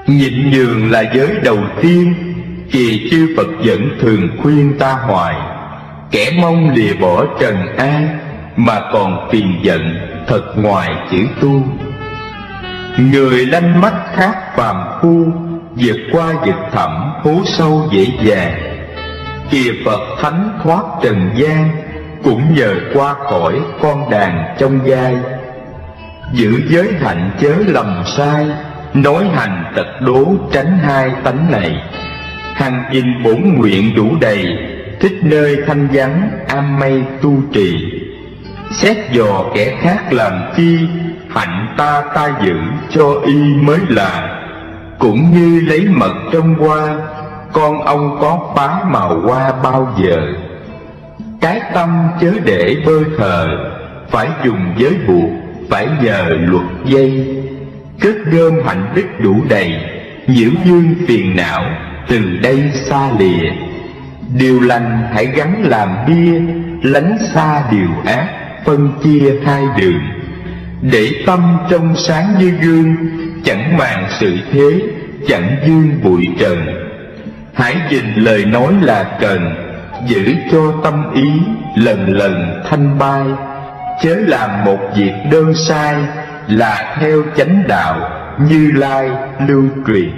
Nhịn nhường là giới đầu tiên, kỳ chư Phật vẫn thường khuyên ta hoài. Kẻ mong lìa bỏ trần an, mà còn phiền giận thật ngoài chữ tu. Người lanh mắt khác phàm phu, vượt qua vực thẳm hố sâu dễ dàng. Kìa Phật thánh thoát trần gian, cũng nhờ qua khỏi con đàn trong gai. Giữ giới hạnh chớ lầm sai, nói hành tật đố tránh hai tánh này. Hằng gìn bổn nguyện đủ đầy, thích nơi thanh vắng am mây tu trì. Xét dò kẻ khác làm chi, hạnh ta giữ cho y mới là. Cũng như lấy mật trong hoa, con ông có phá màu hoa bao giờ. Cái tâm chớ để bơ thờ, phải dùng giới buộc, phải nhờ luật dây. Kết gom hạnh đức đủ đầy, nhiễu dương phiền não từ đây xa lìa. Điều lành hãy gắn làm bia, lánh xa điều ác phân chia hai đường. Để tâm trong sáng như gương, chẳng màng sự thế, chẳng dương bụi trần. Hãy gìn lời nói là cần, giữ cho tâm ý lần lần thanh bay. Chớ làm một việc đơn sai, là theo chánh đạo Như Lai lưu truyền.